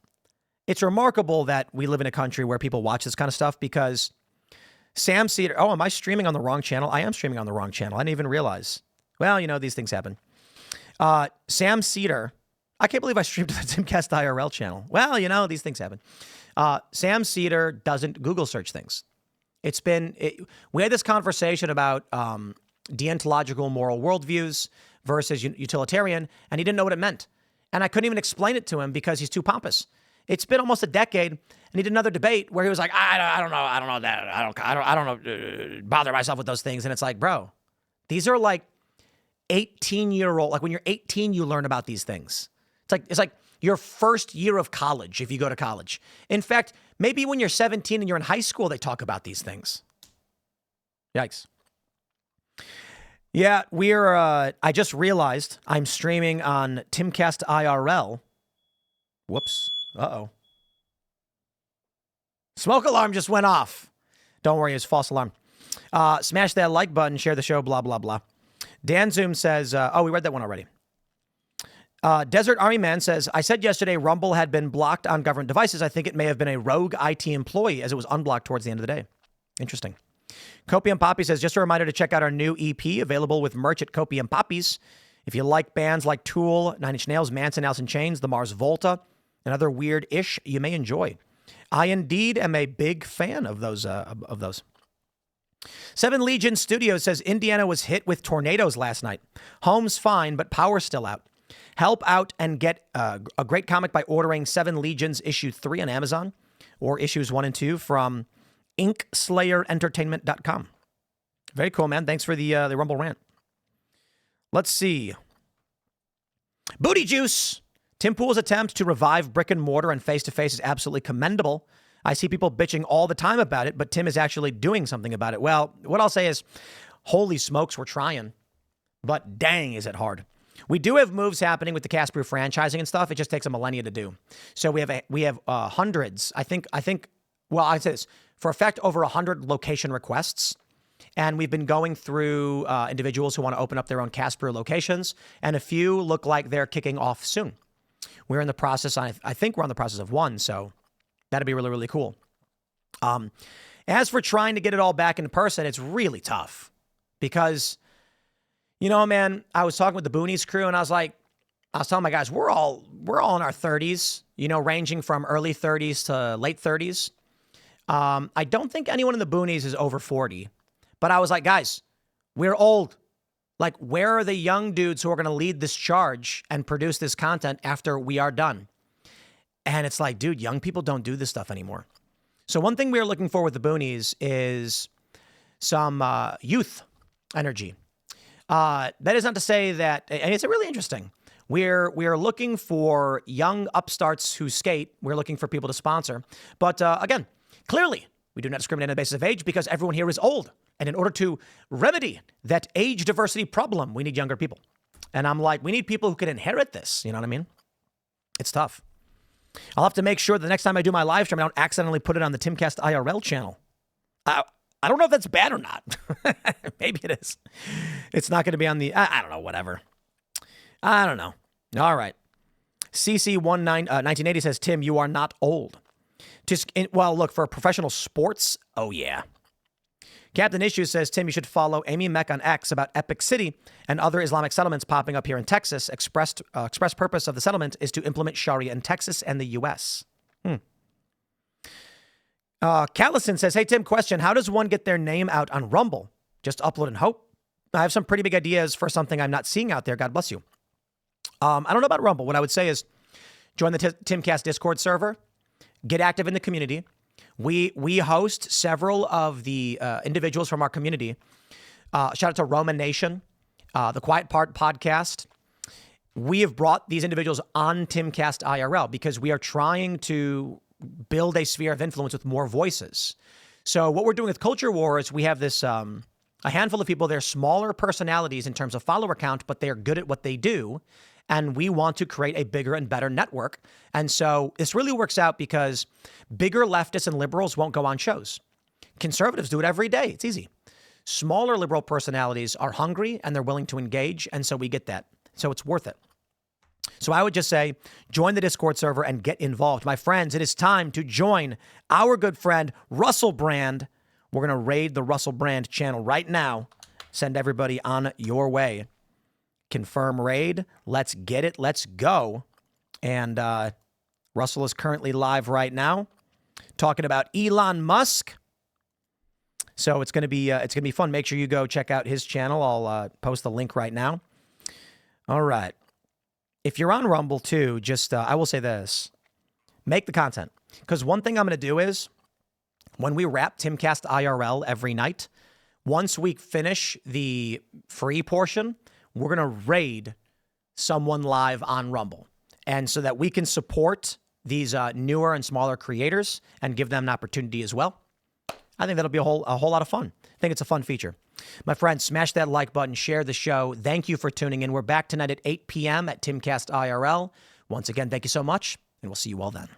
it's remarkable that we live in a country where people watch this kind of stuff because Sam Cedar. Oh, am I streaming on the wrong channel? I am streaming on the wrong channel. I didn't even realize. Well, these things happen. Sam Cedar. I can't believe I streamed to the Timcast IRL channel. Well, these things happen. Sam Cedar doesn't Google search things. We had this conversation about deontological moral worldviews versus utilitarian, and he didn't know what it meant. And I couldn't even explain it to him because he's too pompous. It's been almost a decade, and he did another debate where he was like, I don't know that. I don't know, bother myself with those things. And it's like, bro, these are like 18-year-old. Like when you're 18, you learn about these things. It's like your first year of college if you go to college. In fact, maybe when you're 17 and you're in high school, they talk about these things. Yikes. Yeah, I just realized I'm streaming on Timcast IRL. Whoops. Uh-oh. Smoke alarm just went off. Don't worry, it's false alarm. Smash that like button, share the show, blah, blah, blah. Dan Zoom says, we read that one already. Desert Army Man says, I said yesterday Rumble had been blocked on government devices. I think it may have been a rogue IT employee as it was unblocked towards the end of the day. Interesting. Copium Poppy says, just a reminder to check out our new EP available with merch at Copium Poppies. If you like bands like Tool, Nine Inch Nails, Manson, Alice in Chains, The Mars Volta, and other weird-ish, you may enjoy. I indeed am a big fan of those. Seven Legion Studios says Indiana was hit with tornadoes last night. Home's fine, but power's still out. Help out and get a great comic by ordering Seven Legions issue 3 on Amazon or issues 1 and 2 from InkSlayerEntertainment.com. Very cool, man. Thanks for the Rumble rant. Let's see. Booty Juice. Tim Pool's attempt to revive brick and mortar and face-to-face is absolutely commendable. I see people bitching all the time about it, but Tim is actually doing something about it. Well, what I'll say is, holy smokes, we're trying. But dang, is it hard. We do have moves happening with the Cast Brew franchising and stuff. It just takes a millennia to do. So we have hundreds. I think. Well, I'd say this for a fact, over 100 location requests, and we've been going through individuals who want to open up their own Cast Brew locations, and a few look like they're kicking off soon. We're in the process. I think we're on the process of one, so that'd be really, really cool. As for trying to get it all back in person, it's really tough because, man, I was talking with the Boonies crew and I was telling my guys, we're all in our 30s, ranging from early 30s to late 30s. I don't think anyone in the Boonies is over 40, but I was like, guys, we're old. Like, where are the young dudes who are going to lead this charge and produce this content after we are done? And it's like, dude, young people don't do this stuff anymore. So one thing we are looking for with the Boonies is some youth energy. That is not to say that, and it's really interesting. We are looking for young upstarts who skate. We're looking for people to sponsor. But again, clearly, we do not discriminate on the basis of age because everyone here is old. And in order to remedy that age diversity problem, we need younger people. And I'm like, we need people who can inherit this. You know what I mean? It's tough. I'll have to make sure the next time I do my live stream, I don't accidentally put it on the Timcast IRL channel. I don't know if that's bad or not. Maybe it is. It's not going to be on the, I don't know, whatever. I don't know. All right. CC1980 says, Tim, you are not old. Look, for professional sports, oh yeah. Captain Issue says, Tim, you should follow Amy Meck on X about Epic City and other Islamic settlements popping up here in Texas. Express purpose of the settlement is to implement Sharia in Texas and the U.S. Callison says, hey, Tim, question. How does one get their name out on Rumble? Just upload and hope? I have some pretty big ideas for something I'm not seeing out there. God bless you. I don't know about Rumble. What I would say is join the Timcast Discord server. Get active in the community. We host several of the individuals from our community. Shout out to Roman Nation, the Quiet Part podcast. We have brought these individuals on Timcast IRL because we are trying to build a sphere of influence with more voices. So what we're doing with Culture Wars, we have this a handful of people. They're smaller personalities in terms of follower count, but they're good at what they do. And we want to create a bigger and better network. And so this really works out because bigger leftists and liberals won't go on shows. Conservatives do it every day. It's easy. Smaller liberal personalities are hungry and they're willing to engage. And so we get that. So it's worth it. So I would just say, join the Discord server and get involved. My friends, it is time to join our good friend, Russell Brand. We're going to raid the Russell Brand channel right now. Send everybody on your way. Confirm raid. Let's get it. Let's go. And Russell is currently live right now talking about Elon Musk. So it's going to be fun. Make sure you go check out his channel. I'll post the link right now. All right. If you're on Rumble too, just I will say this. Make the content. Because one thing I'm going to do is when we wrap Timcast IRL every night, once we finish the free portion, we're going to raid someone live on Rumble. And so that we can support these newer and smaller creators and give them an opportunity as well. I think that'll be a whole lot of fun. I think it's a fun feature. My friends, smash that like button, share the show. Thank you for tuning in. We're back tonight at 8 p.m. at Timcast IRL. Once again, thank you so much, and we'll see you all then.